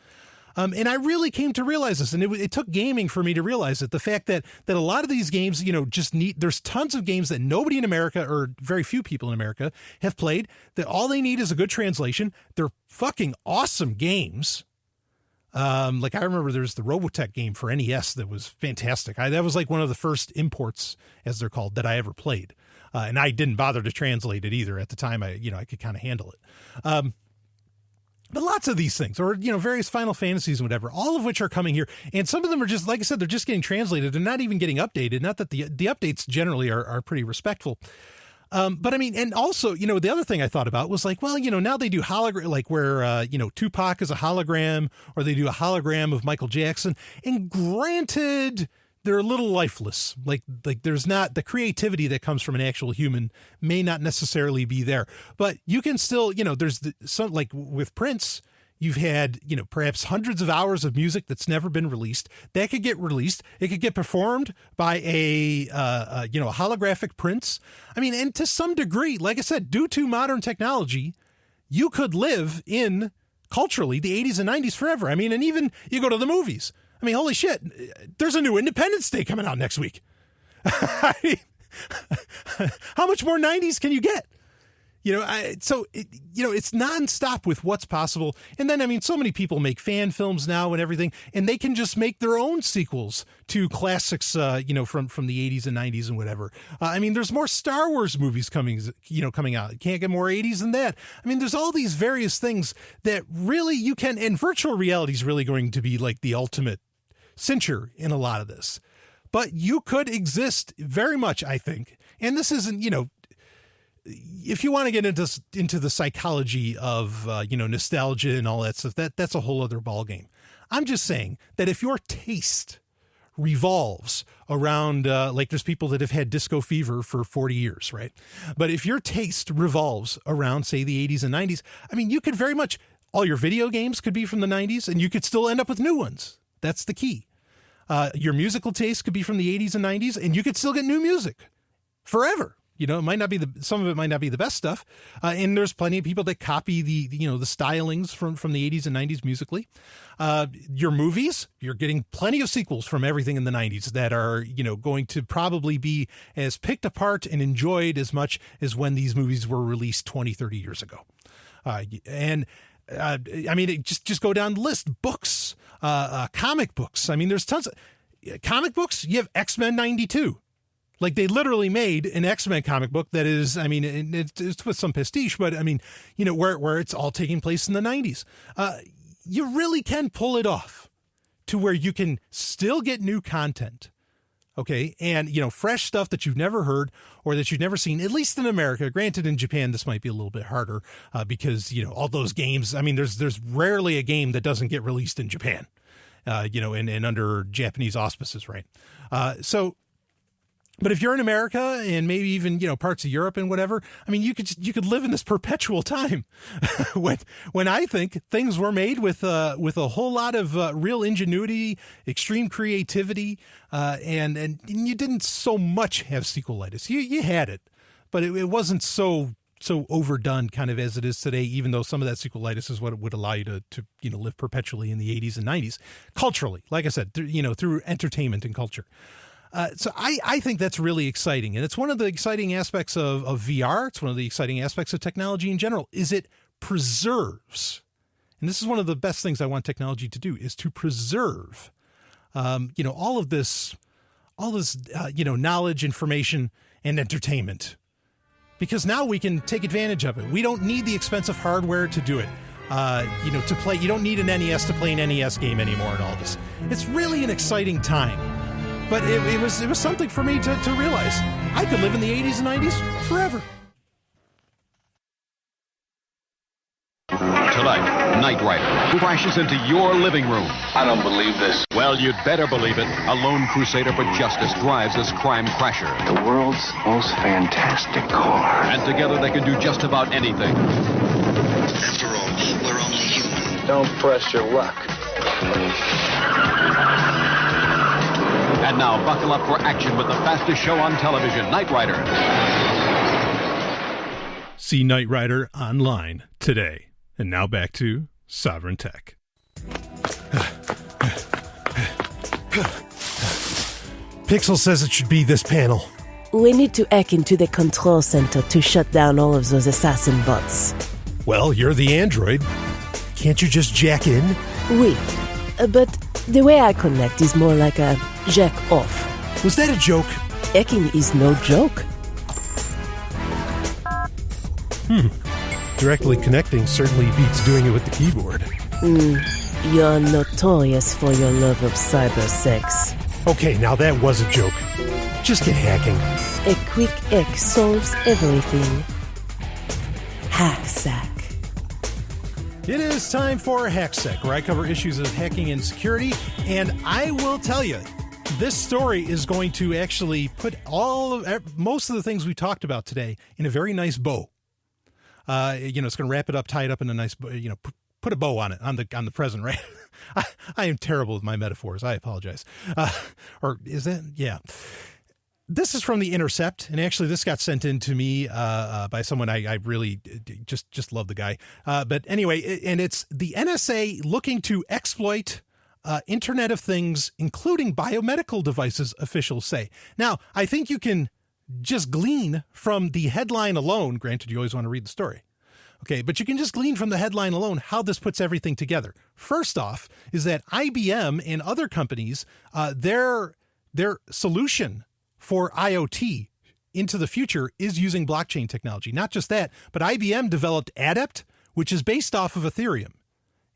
And I really came to realize this, and it took gaming for me to realize it. The fact that a lot of these games, there's tons of games that nobody in America, or very few people in America, have played, that all they need is a good translation. They're fucking awesome games. Like, I remember there's the Robotech game for NES that was fantastic. That was like one of the first imports, as they're called, that I ever played. And I didn't bother to translate it either. At the time, I could kind of handle it. But lots of these things, or, various Final Fantasies and whatever, all of which are coming here. And some of them are just, like I said, they're just getting translated and not even getting updated. Not that the updates generally are pretty respectful. But I mean, and also, the other thing I thought about was like, well, now they do hologram, like where, Tupac is a hologram, or they do a hologram of Michael Jackson. And granted, they're a little lifeless. Like there's not the creativity that comes from an actual human may not necessarily be there, but you can still, there's some, like with Prince, you've had, perhaps hundreds of hours of music that's never been released that could get released. It could get performed by a holographic Prince. I mean, and to some degree, like I said, due to modern technology, you could live in culturally the 80s and 90s forever. I mean, and even you go to the movies. I mean, holy shit, there's a new Independence Day coming out next week. I mean, how much more 90s can you get? It's nonstop with what's possible. And then, I mean, so many people make fan films now and everything, and they can just make their own sequels to classics, from the 80s and 90s and whatever. I mean, there's more Star Wars movies coming out. You can't get more 80s than that. I mean, there's all these various things that really you can, and virtual reality is really going to be like the ultimate cincher in a lot of this. But you could exist very much, I think. And this isn't, if you want to get into the psychology of, nostalgia and all that stuff, that's a whole other ballgame. I'm just saying that if your taste revolves around, like there's people that have had disco fever for 40 years, right? But if your taste revolves around, say, the 80s and 90s, I mean, you could very much, all your video games could be from the 90s, and you could still end up with new ones. That's the key. Your musical taste could be from the 80s and 90s, and you could still get new music forever. You know, it might not be some of it might not be the best stuff. And there's plenty of people that copy the stylings from the 80s and 90s musically. Your movies, you're getting plenty of sequels from everything in the 90s that are, going to probably be as picked apart and enjoyed as much as when these movies were released 20, 30 years ago. Just go down the list. Books, comic books. I mean, there's tons of comic books. You have X-Men 92. Like, they literally made an X-Men comic book that is, I mean, it's with some pastiche, but I mean, where it's all taking place in the 90s. You really can pull it off to where you can still get new content. Okay. And, fresh stuff that you've never heard or that you've never seen, at least in America. Granted, in Japan, this might be a little bit harder because, all those games, I mean, there's rarely a game that doesn't get released in Japan, and under Japanese auspices. Right. But if you're in America and maybe even, parts of Europe and whatever, I mean, you could live in this perpetual time when I think things were made with a whole lot of real ingenuity, extreme creativity, and you didn't so much have sequelitis. You had it, but it wasn't so overdone kind of as it is today, even though some of that sequelitis is what it would allow you to live perpetually in the 80s and 90s culturally, like I said, through entertainment and culture. So I think that's really exciting. And it's one of the exciting aspects of VR. It's one of the exciting aspects of technology in general, is it preserves. And this is one of the best things I want technology to do, is to preserve, all this, knowledge, information, and entertainment. Because now we can take advantage of it. We don't need the expensive hardware to do it. To play. You don't need an NES to play an NES game anymore and all this. It's really an exciting time. But it was something for me to realize I could live in the 80s and 90s forever. Tonight, Knight Rider crashes into your living room. I don't believe this. Well, you'd better believe it. A lone crusader for justice drives this crime crasher. The world's most fantastic car. And together they can do just about anything. After all, we're only human. Don't press your luck. And now, buckle up for action with the fastest show on television, Knight Rider. See Knight Rider online today. And now back to Sovryn Tech. Pixel says it should be this panel. We need to hack into the control center to shut down all of those assassin bots. Well, you're the android. Can't you just jack in? Oui, but the way I connect is more like a jack off. Was that a joke? Hacking is no joke. Directly connecting certainly beats doing it with the keyboard. You're notorious for your love of cyber sex. Okay, now that was a joke. Just get hacking. A quick hack solves everything. Hacksec. It is time for Hacksec, where I cover issues of hacking and security. And I will tell you, this story is going to actually put most of the things we talked about today in a very nice bow. It's going to wrap it up, tie it up in a nice, put a bow on it, on the present, right? I am terrible with my metaphors. I apologize. Or is that? Yeah. This is from The Intercept, and actually this got sent in to me by someone I really just love the guy. But anyway, and it's the NSA looking to exploit Internet of Things, including biomedical devices, officials say. Now, I think you can just glean from the headline alone, granted you always want to read the story, okay, but you can just glean from the headline alone how this puts everything together. First off is that IBM and other companies, their solution for IoT into the future is using blockchain technology. Not just that, but IBM developed Adept, which is based off of Ethereum.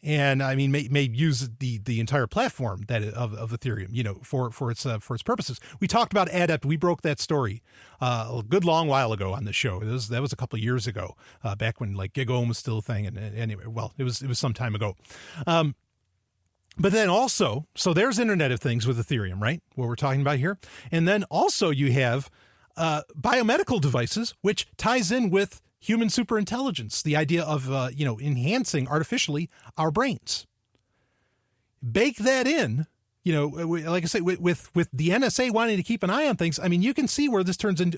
And I mean, may use the entire platform that of Ethereum, for its purposes. We talked about Adept. We broke that story a good long while ago on the show. That was a couple of years ago, back when like GigaOM was still a thing. And anyway, well, it was some time ago. But then also, so there's Internet of Things with Ethereum, right? What we're talking about here. And then also you have biomedical devices, which ties in with human superintelligence, the idea of, enhancing artificially our brains. Bake that in like I say, with the NSA wanting to keep an eye on things, I mean, you can see where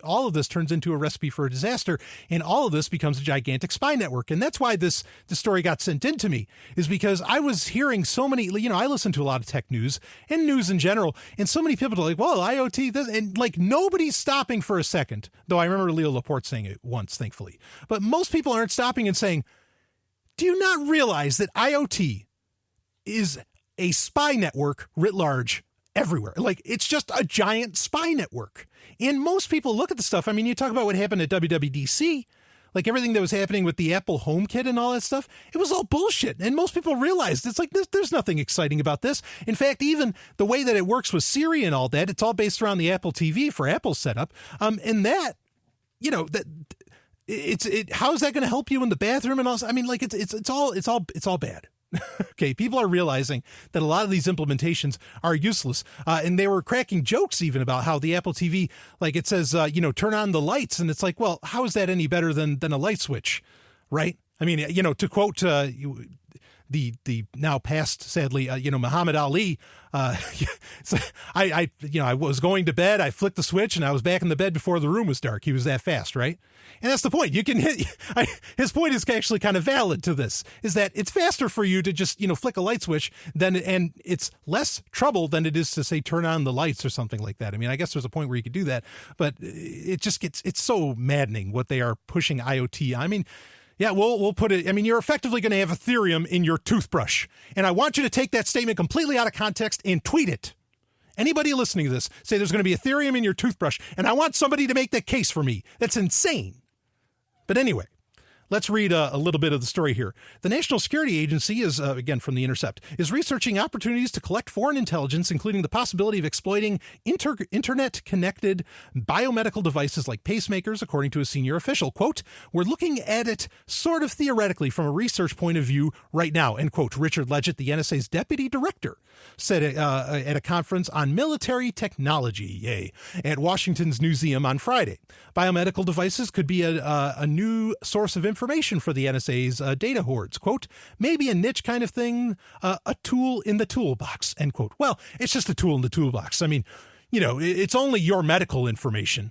all of this turns into a recipe for a disaster, and all of this becomes a gigantic spy network. And that's why this story got sent in to me, is because I was hearing so many, I listen to a lot of tech news and news in general, and so many people are like, well, IoT, this, and like nobody's stopping for a second, though I remember Leo Laporte saying it once, thankfully. But most people aren't stopping and saying, do you not realize that IoT is a spy network writ large everywhere? Like, it's just a giant spy network. And most people look at the stuff. I mean, you talk about what happened at WWDC, like everything that was happening with the Apple HomeKit and all that stuff. It was all bullshit. And most people realized it's like, there's nothing exciting about this. In fact, even the way that it works with Siri and all that, it's all based around the Apple TV for Apple's setup. And that, how is that going to help you in the bathroom and all? I mean, like it's all bad. Okay, people are realizing that a lot of these implementations are useless, and they were cracking jokes even about how the Apple TV, like it says, turn on the lights, and it's like, well, how is that any better than a light switch, right? I mean, to quote the now past, sadly, Muhammad Ali, I was going to bed, I flicked the switch, and I was back in the bed before the room was dark. He was that fast, right? And that's the point. You can his point is actually kind of valid to this, is that it's faster for you to just, flick a light switch and it's less trouble than it is to say, turn on the lights or something like that. I mean, I guess there's a point where you could do that, but it's so maddening what they are pushing IoT. I mean, yeah, we'll put it, I mean, you're effectively going to have Ethereum in your toothbrush. And I want you to take that statement completely out of context and tweet it. Anybody listening to this, say there's going to be Ethereum in your toothbrush, and I want somebody to make that case for me. That's insane. But anyway, let's read a little bit of the story here. The National Security Agency is, again from The Intercept, is researching opportunities to collect foreign intelligence, including the possibility of exploiting internet-connected biomedical devices like pacemakers, according to a senior official. Quote, we're looking at it sort of theoretically from a research point of view right now, end quote. Richard Leggett, the NSA's deputy director, said at a conference on military technology, at Washington's Newseum on Friday. Biomedical devices could be a new source of information for the NSA's data hoards. Quote, maybe a niche kind of thing, a tool in the toolbox, end quote. Well, it's just a tool in the toolbox. I mean, it's only your medical information.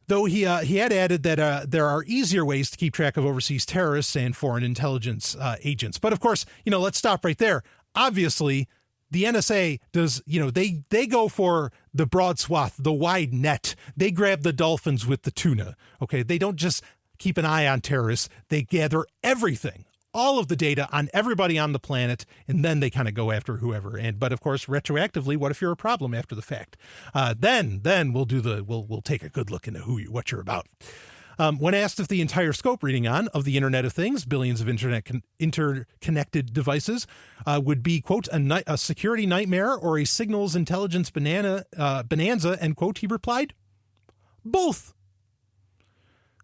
Though he had added that there are easier ways to keep track of overseas terrorists and foreign intelligence agents. But of course, let's stop right there. Obviously, the NSA does, they go for the broad swath, the wide net. They grab the dolphins with the tuna. Okay, they don't just keep an eye on terrorists. They gather everything, all of the data on everybody on the planet, and then they kind of go after whoever. But of course, retroactively, what if you're a problem after the fact? Then we'll take a good look into what you're about. When asked if the entire scope reading on of the Internet of Things, billions of interconnected devices, would be, quote, a security nightmare or a signals intelligence bonanza, end quote, he replied, both.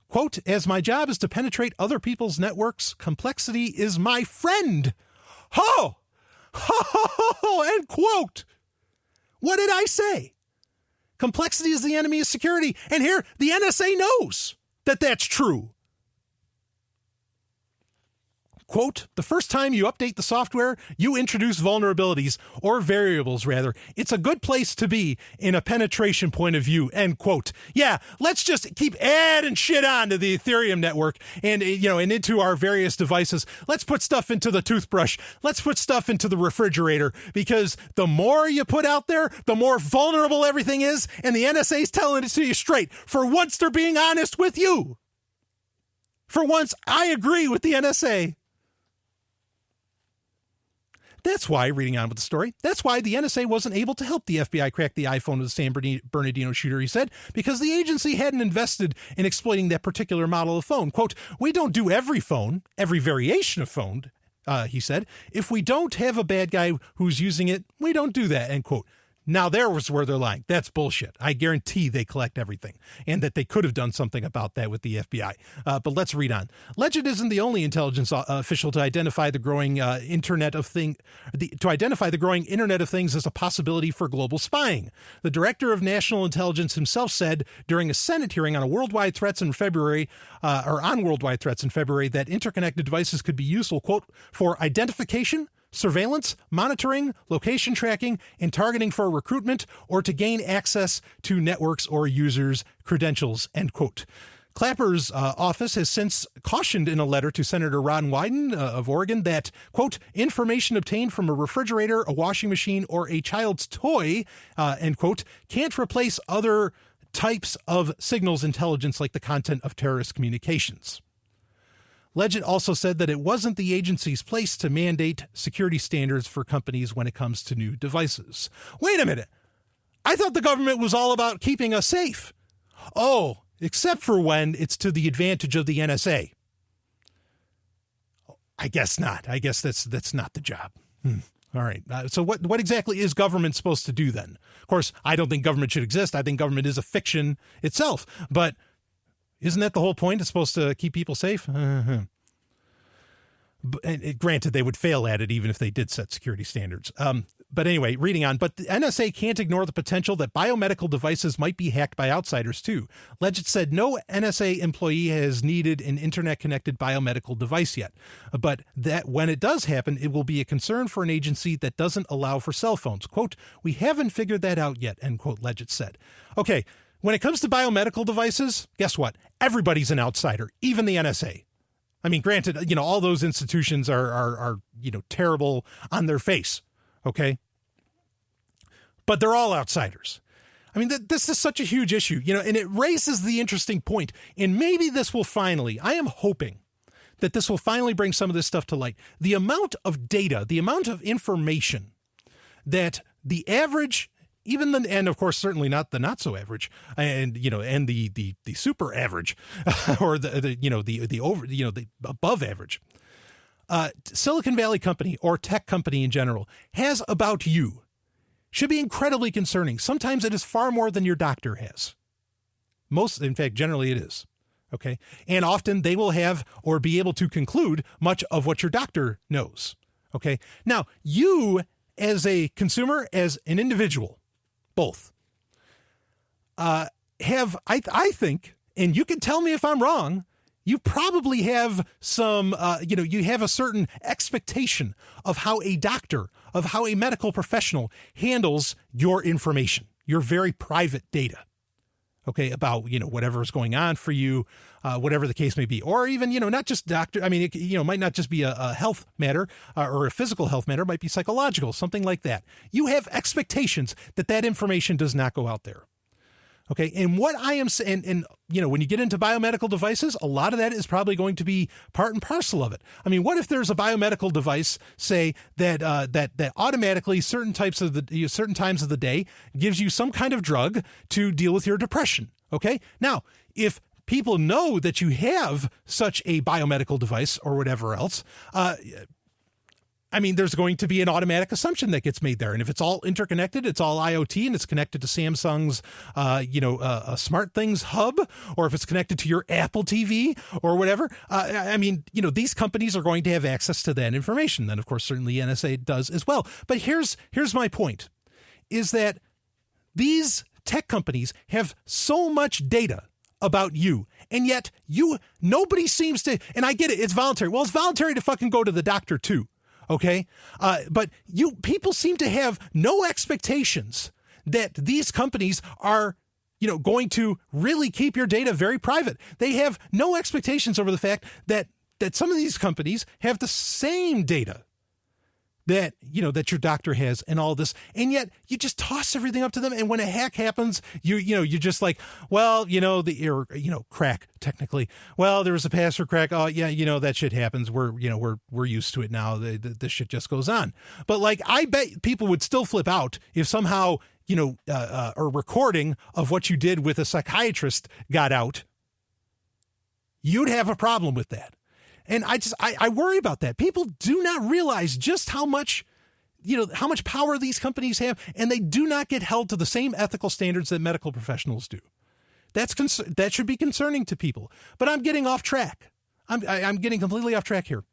Quote, as my job is to penetrate other people's networks, complexity is my friend. Ho! End quote. What did I say? Complexity is the enemy of security. And here, the NSA knows that that's true. Quote, the first time you update the software, you introduce vulnerabilities, or variables rather. It's a good place to be in a penetration point of view, end quote. Yeah, let's just keep adding shit on to the Ethereum network and into our various devices. Let's put stuff into the toothbrush. Let's put stuff into the refrigerator, because the more you put out there, the more vulnerable everything is, and the NSA's telling it to you straight. For once, they're being honest with you. For once, I agree with the NSA. That's why, reading on with the story, that's why the NSA wasn't able to help the FBI crack the iPhone of the San Bernardino shooter, he said, because the agency hadn't invested in exploiting that particular model of phone. Quote, we don't do every phone, every variation of phone, he said. If we don't have a bad guy who's using it, we don't do that, end quote. Now, there was where they're lying. That's bullshit. I guarantee they collect everything, and that they could have done something about that with the FBI. But let's read on. Legend isn't the only intelligence official to identify the growing Internet of Things as a possibility for global spying. The director of national intelligence himself said during a Senate hearing on worldwide threats in February, that interconnected devices could be useful, quote, for identification, surveillance, monitoring, location tracking, and targeting for recruitment or to gain access to networks or users' credentials, end quote. Clapper's office has since cautioned in a letter to Senator Ron Wyden of Oregon that, quote, information obtained from a refrigerator, a washing machine, or a child's toy, end quote, can't replace other types of signals intelligence like the content of terrorist communications. Legend also said that it wasn't the agency's place to mandate security standards for companies when it comes to new devices. Wait a minute. I thought the government was all about keeping us safe. Oh, except for when it's to the advantage of the NSA. I guess not. I guess that's not the job. All right. So what exactly is government supposed to do then? Of course, I don't think government should exist. I think government is a fiction itself. But isn't that the whole point? It's supposed to keep people safe? And granted, they would fail at it even if they did set security standards. But anyway, reading on. But the NSA can't ignore the potential that biomedical devices might be hacked by outsiders, too. Legend said no NSA employee has needed an internet-connected biomedical device yet. But that when it does happen, it will be a concern for an agency that doesn't allow for cell phones. Quote, we haven't figured that out yet, end quote, Legend said. Okay, when it comes to biomedical devices, guess what? Everybody's an outsider, even the NSA. I mean, granted, all those institutions are terrible on their face. Okay. But they're all outsiders. I mean, this is such a huge issue, and it raises the interesting point. And maybe this will finally, I am hoping that this will finally bring some of this stuff to light. The amount of data, the amount of information that the average, and of course, certainly not the not so average, and the super average, or the above average, Silicon Valley company or tech company in general has about you should be incredibly concerning. Sometimes it is far more than your doctor has. In fact, generally it is. Okay. And often they will have or be able to conclude much of what your doctor knows. Okay. Now, you as a consumer, as an individual, both have, I think, and you can tell me if I'm wrong, you probably have some, you have a certain expectation of how a doctor, of how a medical professional handles your information, your very private data, okay, about, whatever is going on for you, whatever the case may be, or even, not just doctor. I mean, it might not just be a health matter or a physical health matter, it might be psychological, something like that. You have expectations that information does not go out there. Okay. And what I am saying, and when you get into biomedical devices, a lot of that is probably going to be part and parcel of it. I mean, what if there's a biomedical device, say that automatically certain times of the day gives you some kind of drug to deal with your depression? Okay. Now, if people know that you have such a biomedical device or whatever else, there's going to be an automatic assumption that gets made there. And if it's all interconnected, it's all IoT and it's connected to Samsung's, Smart Things hub, or if it's connected to your Apple TV or whatever, these companies are going to have access to that information. Then, of course, certainly NSA does as well. But here's my point, is that these tech companies have so much data about you, and yet nobody seems to, and I get it, it's voluntary. Well, it's voluntary to fucking go to the doctor too. Okay. But people seem to have no expectations that these companies are, going to really keep your data very private. They have no expectations over the fact that some of these companies have the same data that your doctor has and all this. And yet you just toss everything up to them. And when a hack happens, you're just like, well, crack technically. Well, there was a password crack. Oh yeah. That shit happens. We're used to it now. This shit just goes on. But I bet people would still flip out if somehow, a recording of what you did with a psychiatrist got out. You'd have a problem with that. And I worry about that. People do not realize just how much power these companies have, and they do not get held to the same ethical standards that medical professionals do. That should be concerning to people. But I'm getting off track. I'm getting completely off track here.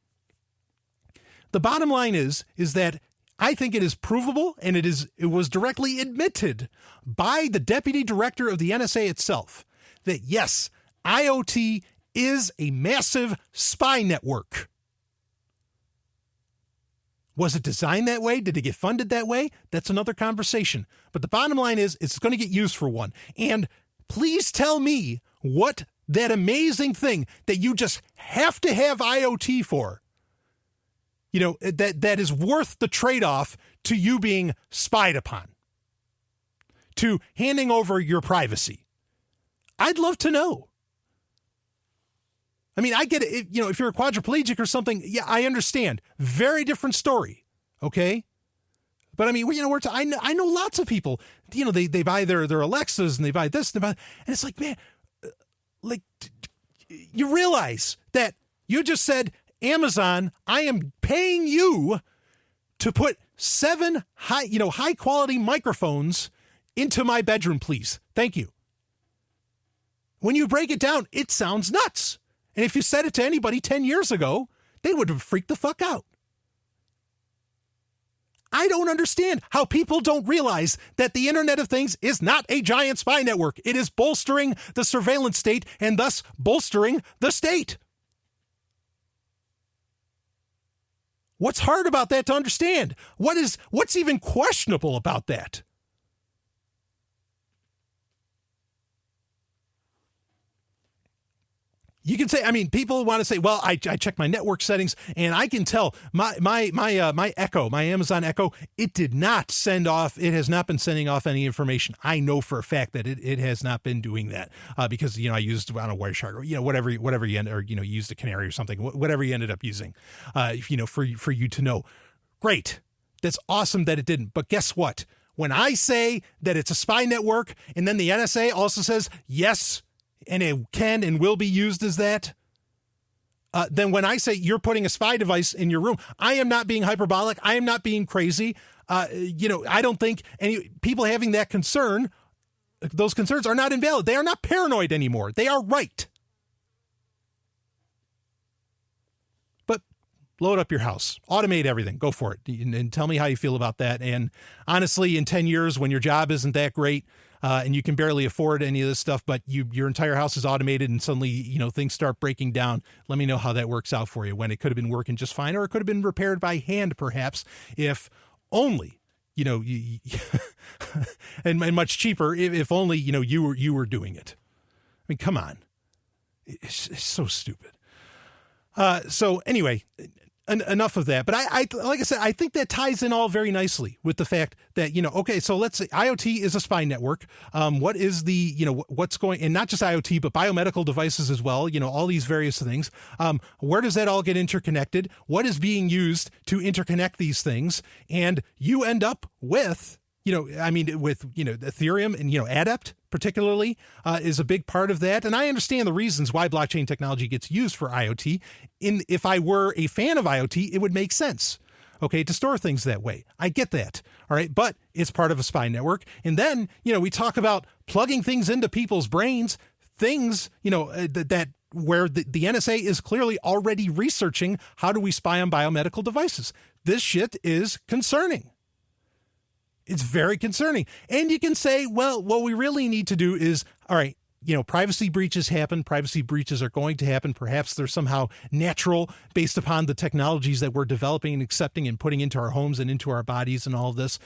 The bottom line is that I think it is provable, and it was directly admitted by the deputy director of the NSA itself that yes, IoT is a massive spy network. Was it designed that way? Did it get funded that way? That's another conversation. But the bottom line is it's going to get used for one. And please tell me what that amazing thing that you just have to have IoT for, that is worth the trade-off to you being spied upon, to handing over your privacy. I'd love to know. I mean, I get it. If you're a quadriplegic or something, yeah, I understand. Very different story. Okay. But I mean, I know lots of people, they buy their Alexas and they buy this and and it's like, man, you realize that you just said, Amazon, I am paying you to put 7 high quality microphones into my bedroom, please. Thank you. When you break it down, it sounds nuts. And if you said it to anybody 10 years ago, they would have freaked the fuck out. I don't understand how people don't realize that the Internet of Things is not a giant spy network. It is bolstering the surveillance state and thus bolstering the state. What's hard about that to understand? What's even questionable about that? You can say, I mean, people want to say, well, I checked my network settings and I can tell my Echo, my Amazon Echo, it has not been sending off any information. I know for a fact that it has not been doing that because, I used on a Wireshark or, whatever you end, or, used a Canary or something, whatever you ended up using, for you to know. Great. That's awesome that it didn't. But guess what? When I say that it's a spy network and then the NSA also says, yes, and it can and will be used as that, then when I say you're putting a spy device in your room, I am not being hyperbolic. I am not being crazy. I don't think any people having that concern, those concerns are not invalid. They are not paranoid anymore. They are right. But load up your house, automate everything, go for it, and tell me how you feel about that. And honestly, in 10 years, when your job isn't that great, and you can barely afford any of this stuff, but your entire house is automated and suddenly, things start breaking down. Let me know how that works out for you, when it could have been working just fine, or it could have been repaired by hand, perhaps, if only, and much cheaper if only, you were doing it. I mean, come on. It's so stupid. So anyway, enough of that. But I like I said, I think that ties in all very nicely with the fact that, okay, so let's say IoT is a spy network. What is the, what's going, and not just IoT, but biomedical devices as well, all these various things. Where does that all get interconnected? What is being used to interconnect these things? And you end up with, Ethereum and, Adept particularly is a big part of that. And I understand the reasons why blockchain technology gets used for IoT. If I were a fan of IoT, it would make sense, okay, to store things that way. I get that. All right. But it's part of a spy network. And then, we talk about plugging things into people's brains, things, that where the NSA is clearly already researching how do we spy on biomedical devices. This shit is concerning. It's very concerning. And you can say, well, what we really need to do is, all right, privacy breaches happen. Privacy breaches are going to happen. Perhaps they're somehow natural based upon the technologies that we're developing and accepting and putting into our homes and into our bodies and all of this.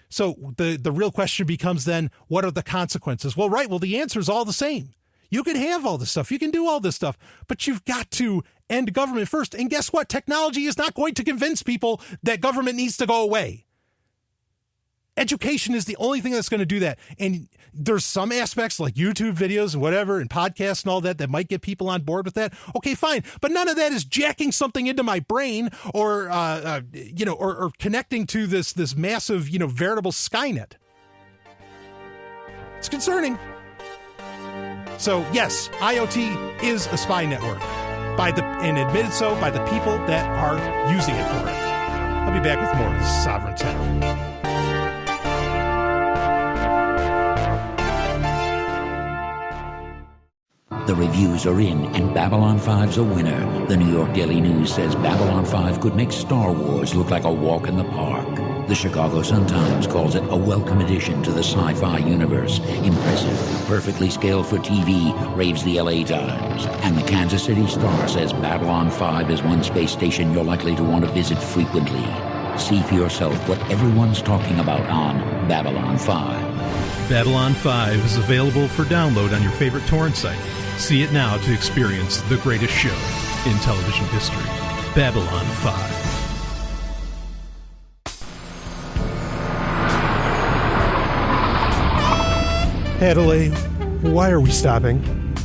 So the real question becomes then, what are the consequences? Well, the answer is all the same. You can have all this stuff. You can do all this stuff, but you've got to end government first. And guess what? Technology is not going to convince people that government needs to go away. Education is the only thing that's going to do that. And there's some aspects like YouTube videos and whatever and podcasts and all that might get people on board with that. Okay, fine. But none of that is jacking something into my brain or connecting to this massive, veritable Skynet. It's concerning. So yes, IoT is a spy network and admitted so by the people that are using it for it. I'll be back with more of this Sovryn Tech. The reviews are in, and Babylon 5's a winner. The New York Daily News says Babylon 5 could make Star Wars look like a walk in the park. The Chicago Sun-Times calls it a welcome addition to the sci-fi universe. Impressive, perfectly scaled for TV, raves the LA Times. And the Kansas City Star says Babylon 5 is one space station you're likely to want to visit frequently. See for yourself what everyone's talking about on Babylon 5. Babylon 5 is available for download on your favorite torrent site. See it now to experience the greatest show in television history. Babylon 5. Adelaide, why are we stopping?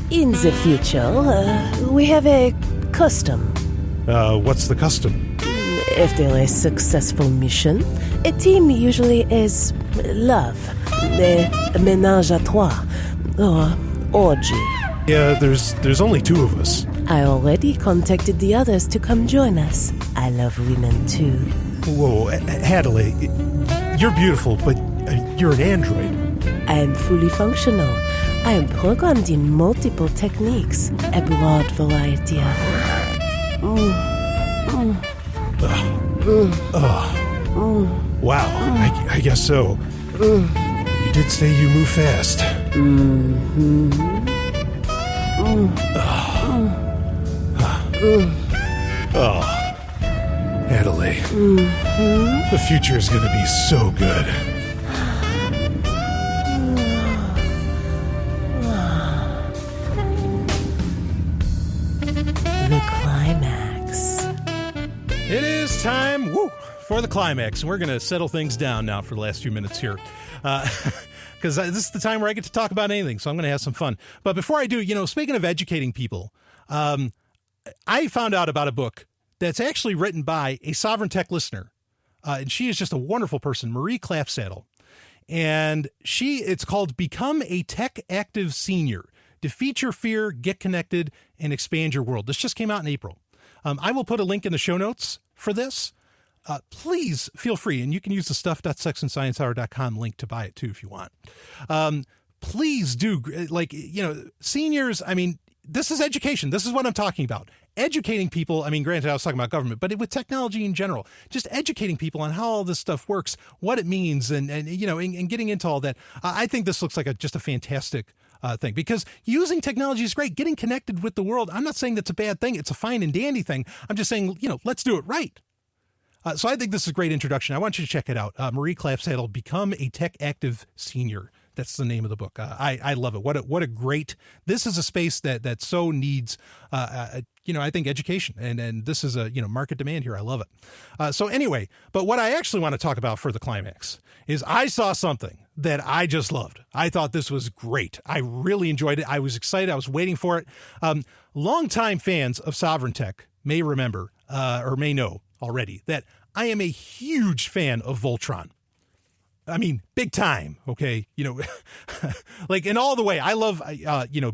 In the future, we have a custom. What's the custom? After a successful mission, a team usually is love, a ménage à trois, or orgy. Yeah, there's only two of us. I already contacted the others to come join us. I love women too. Whoa, Adelaide, you're beautiful, but you're an android. I am fully functional. I am programmed in multiple techniques, a broad variety of... Wow, I guess so. You did say you move fast. Adelaide, the future is going to be so good. The climax. It is time for the climax, and we're going to settle things down now for the last few minutes here. Because this is the time where I get to talk about anything, so I'm going to have some fun. But before I do, speaking of educating people, I found out about a book that's actually written by a Sovryn Tech listener. And she is just a wonderful person, Marie Clapsaddle. And it's called Become a Tech Active Senior. Defeat your fear, get connected, and expand your world. This just came out in April. I will put a link in the show notes for this. Please feel free, and you can use the stuff.sexandsciencehour.com link to buy it too if you want. Please do, seniors, this is education. This is what I'm talking about. Educating people, granted I was talking about government, but with technology in general, just educating people on how all this stuff works, what it means, and getting into all that. I think this looks like just a fantastic thing, because using technology is great. Getting connected with the world, I'm not saying that's a bad thing. It's a fine and dandy thing. I'm just saying, let's do it right. So I think this is a great introduction. I want you to check it out. Marie Clapsaddle, Become a Tech Active Senior. That's the name of the book. I love it. What a great, this is a space that so needs, I think education, and this is a, market demand here. I love it. So anyway, but what I actually want to talk about for the climax is I saw something that I just loved. I thought this was great. I really enjoyed it. I was excited. I was waiting for it. Longtime fans of Sovryn Tech may remember, or may know already, that I am a huge fan of Voltron. Big time. Okay. Like in all the way, I love,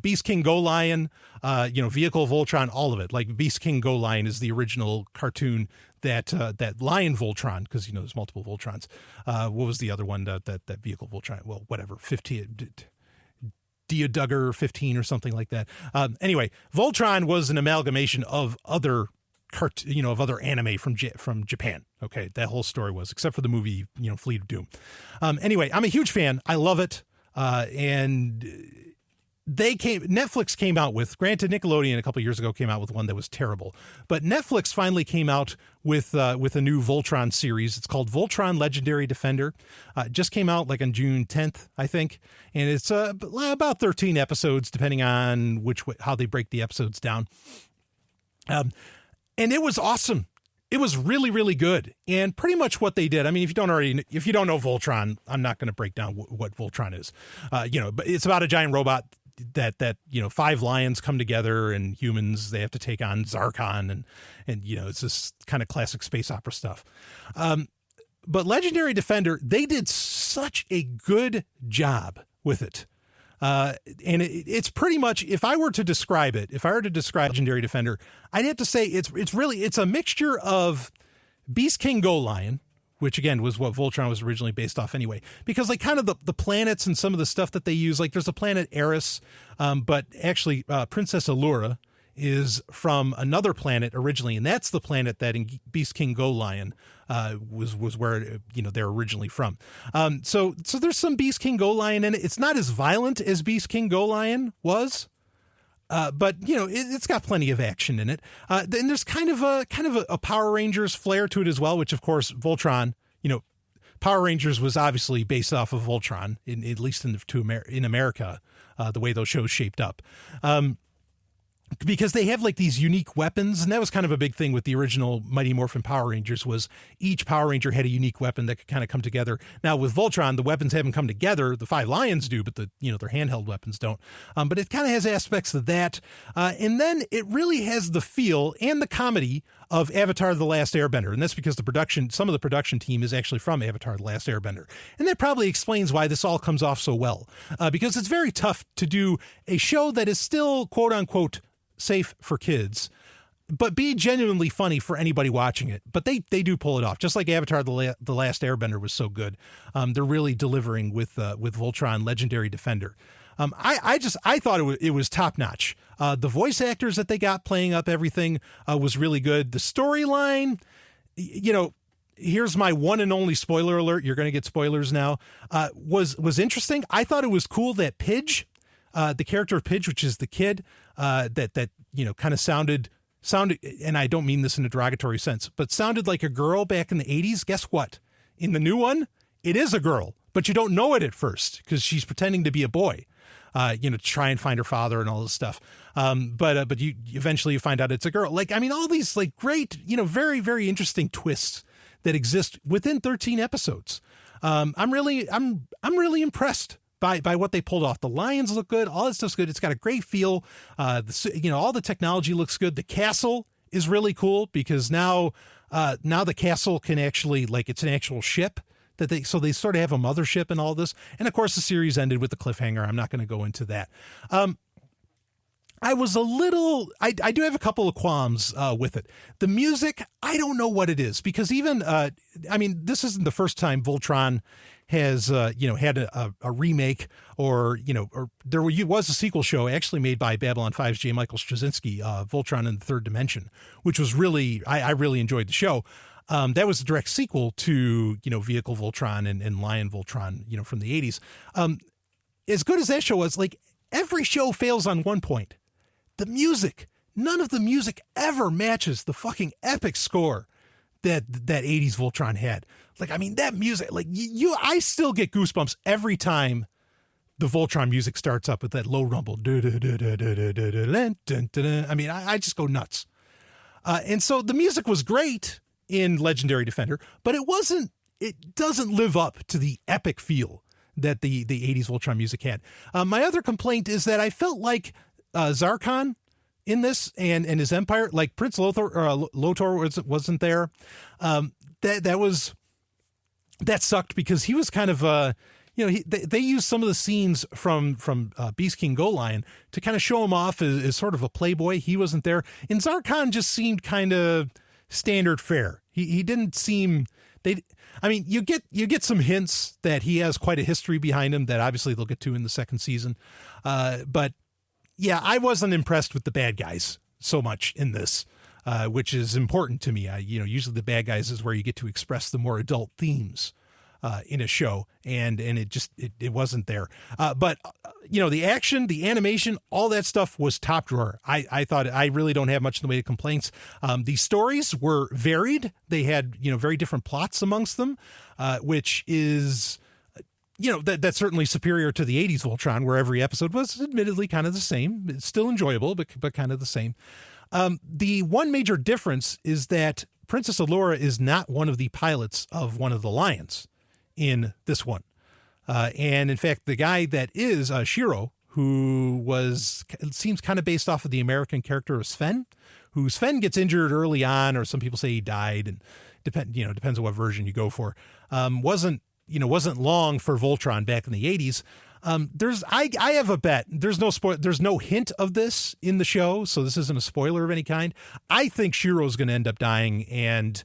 Beast King Go Lion, Vehicle Voltron, all of it. Like Beast King Go Lion is the original cartoon that Lion Voltron, because, there's multiple Voltrons. What was the other one that Vehicle Voltron? Well, whatever, 15, Diodugger 15 or something like that. Anyway, Voltron was an amalgamation of other other anime from Japan. Okay, that whole story was, except for the movie, Fleet of Doom. Anyway, I'm a huge fan. I love it. And Netflix came out with, granted, Nickelodeon a couple of years ago came out with one that was terrible, but Netflix finally came out with a new Voltron series. It's called Voltron Legendary Defender. It just came out like on June 10th, I think. And it's about 13 episodes, depending on how they break the episodes down. And it was awesome. It was really, really good. And pretty much what they did, if you don't know Voltron, I'm not going to break down what Voltron is. But it's about a giant robot that 5 lions come together, and humans, they have to take on Zarkon, and it's this kind of classic space opera stuff. But Legendary Defender, they did such a good job with it. And it's pretty much, if I were to describe Legendary Defender, I'd have to say it's a mixture of Beast King Go Lion, which again was what Voltron was originally based off anyway, because like kind of the planets and some of the stuff that they use, like there's a planet Eris, but actually Princess Allura is from another planet originally, and that's the planet that in Beast King Go Lion was where they're originally from. So there's some Beast King Go Lion in it. It's not as violent as Beast King Go Lion was, but it's got plenty of action in it. And there's kind of a Power Rangers flair to it as well, which of course Voltron. Power Rangers was obviously based off of Voltron, at least in America, the way those shows shaped up. Because they have like these unique weapons, and that was kind of a big thing with the original Mighty Morphin Power Rangers, was each Power Ranger had a unique weapon that could kind of come together. Now with Voltron, the weapons haven't come together. The Five Lions do, but their handheld weapons don't. But it kind of has aspects of that. And then it really has the feel and the comedy of Avatar: The Last Airbender. And that's because some of the production team is actually from Avatar: The Last Airbender. And that probably explains why this all comes off so well. Because it's very tough to do a show that is still, quote unquote, safe for kids, but be genuinely funny for anybody watching it. But they do pull it off, just like Avatar: The Last Airbender was so good. They're really delivering with Voltron, Legendary Defender. I thought it was top notch. The voice actors that they got playing up everything was really good. The storyline, here's my one and only spoiler alert. You're going to get spoilers now. Was interesting. I thought it was cool that Pidge, the character of Pidge, which is the kid, that kind of sounded, and I don't mean this in a derogatory sense, but sounded like a girl back in the 80s. Guess what? In the new one, it is a girl, but you don't know it at first because she's pretending to be a boy, to try and find her father and all this stuff. But you eventually find out it's a girl. All these great, very, very interesting twists that exist within 13 episodes. I'm really impressed by what they pulled off. The lions look good. All that stuff's good. It's got a great feel. All the technology looks good. The castle is really cool because now the castle can actually, it's an actual ship so they sort of have a mothership and all this. And of course the series ended with the cliffhanger. I'm not going to go into that. I do have a couple of qualms with it. The music, I don't know what it is, because even, this isn't the first time Voltron has, had a remake or there was a sequel show actually made by Babylon 5's J. Michael Straczynski, Voltron in the Third Dimension, which was really, I really enjoyed the show. That was a direct sequel to, Vehicle Voltron and Lion Voltron, from the 80s. As good as that show was, every show fails on one point. The music, none of the music ever matches the fucking epic score that 80s Voltron had. That music, I still get goosebumps every time the Voltron music starts up with that low rumble. I just go nuts. And so the music was great in Legendary Defender, but it doesn't live up to the epic feel that the 80s Voltron music had. My other complaint is that I felt like Zarkon in this and his empire, Prince Lotor wasn't there. That sucked because he was kind of they used some of the scenes from Beast King Go Lion to kind of show him off as sort of a playboy. He wasn't there, and Zarkon just seemed kind of standard fare. He didn't seem you get some hints that he has quite a history behind him that obviously they'll get to in the second season, but. Yeah, I wasn't impressed with the bad guys so much in this, which is important to me. Usually the bad guys is where you get to express the more adult themes in a show, and it wasn't there. But the action, the animation, all that stuff was top drawer. I thought I really don't have much in the way of complaints. The stories were varied. They had very different plots amongst them, which is. That's certainly superior to the 80s Voltron, where every episode was admittedly kind of the same. It's still enjoyable, but kind of the same. The one major difference is that Princess Allura is not one of the pilots of one of the Lions in this one. And in fact, the guy that is Shiro, it seems kind of based off of the American character of Sven, who Sven gets injured early on, or some people say he died, and depends on what version you go for. Wasn't long for Voltron back in the 80s. I have a bet. There's no hint of this in the show, so this isn't a spoiler of any kind. I think Shiro's going to end up dying, and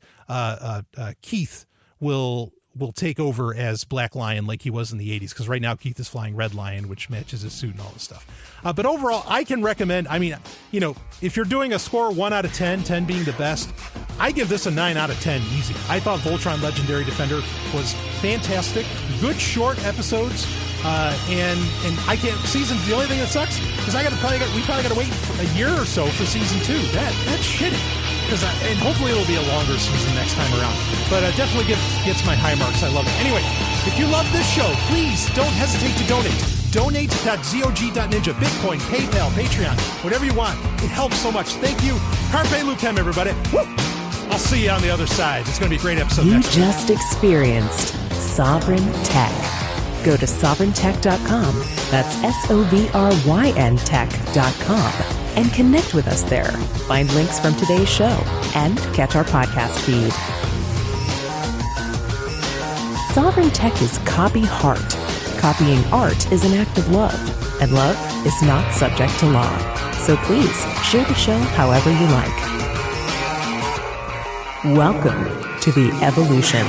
Keith will will take over as Black Lion like he was in the 80s, because right now Keith is flying Red Lion, which matches his suit and all this stuff. But overall, I can recommend, I mean, you know, if you're doing a score 1 out of 10, 10 being the best, I give this a 9 out of 10 easy. I thought Voltron Legendary Defender was fantastic. Good short episodes. And I can't, the only thing that sucks is we probably got to wait a year or so for season 2. That's shitty. And hopefully it'll be a longer season next time around. But definitely gets my high marks. I love it. Anyway, if you love this show, please don't hesitate to donate. Donate.zog.ninja, Bitcoin, PayPal, Patreon, whatever you want. It helps so much. Thank you. Carpe Lucem, everybody. Woo! I'll see you on the other side. It's going to be a great episode next week. You just experienced Sovryn Tech. Go to sovryntech.com. That's SOVRYN tech.com. And connect with us there. Find links from today's show and catch our podcast feed. Sovryn Tech is copy heart. Copying art is an act of love, and love is not subject to law. So please share the show however you like. Welcome to the evolution.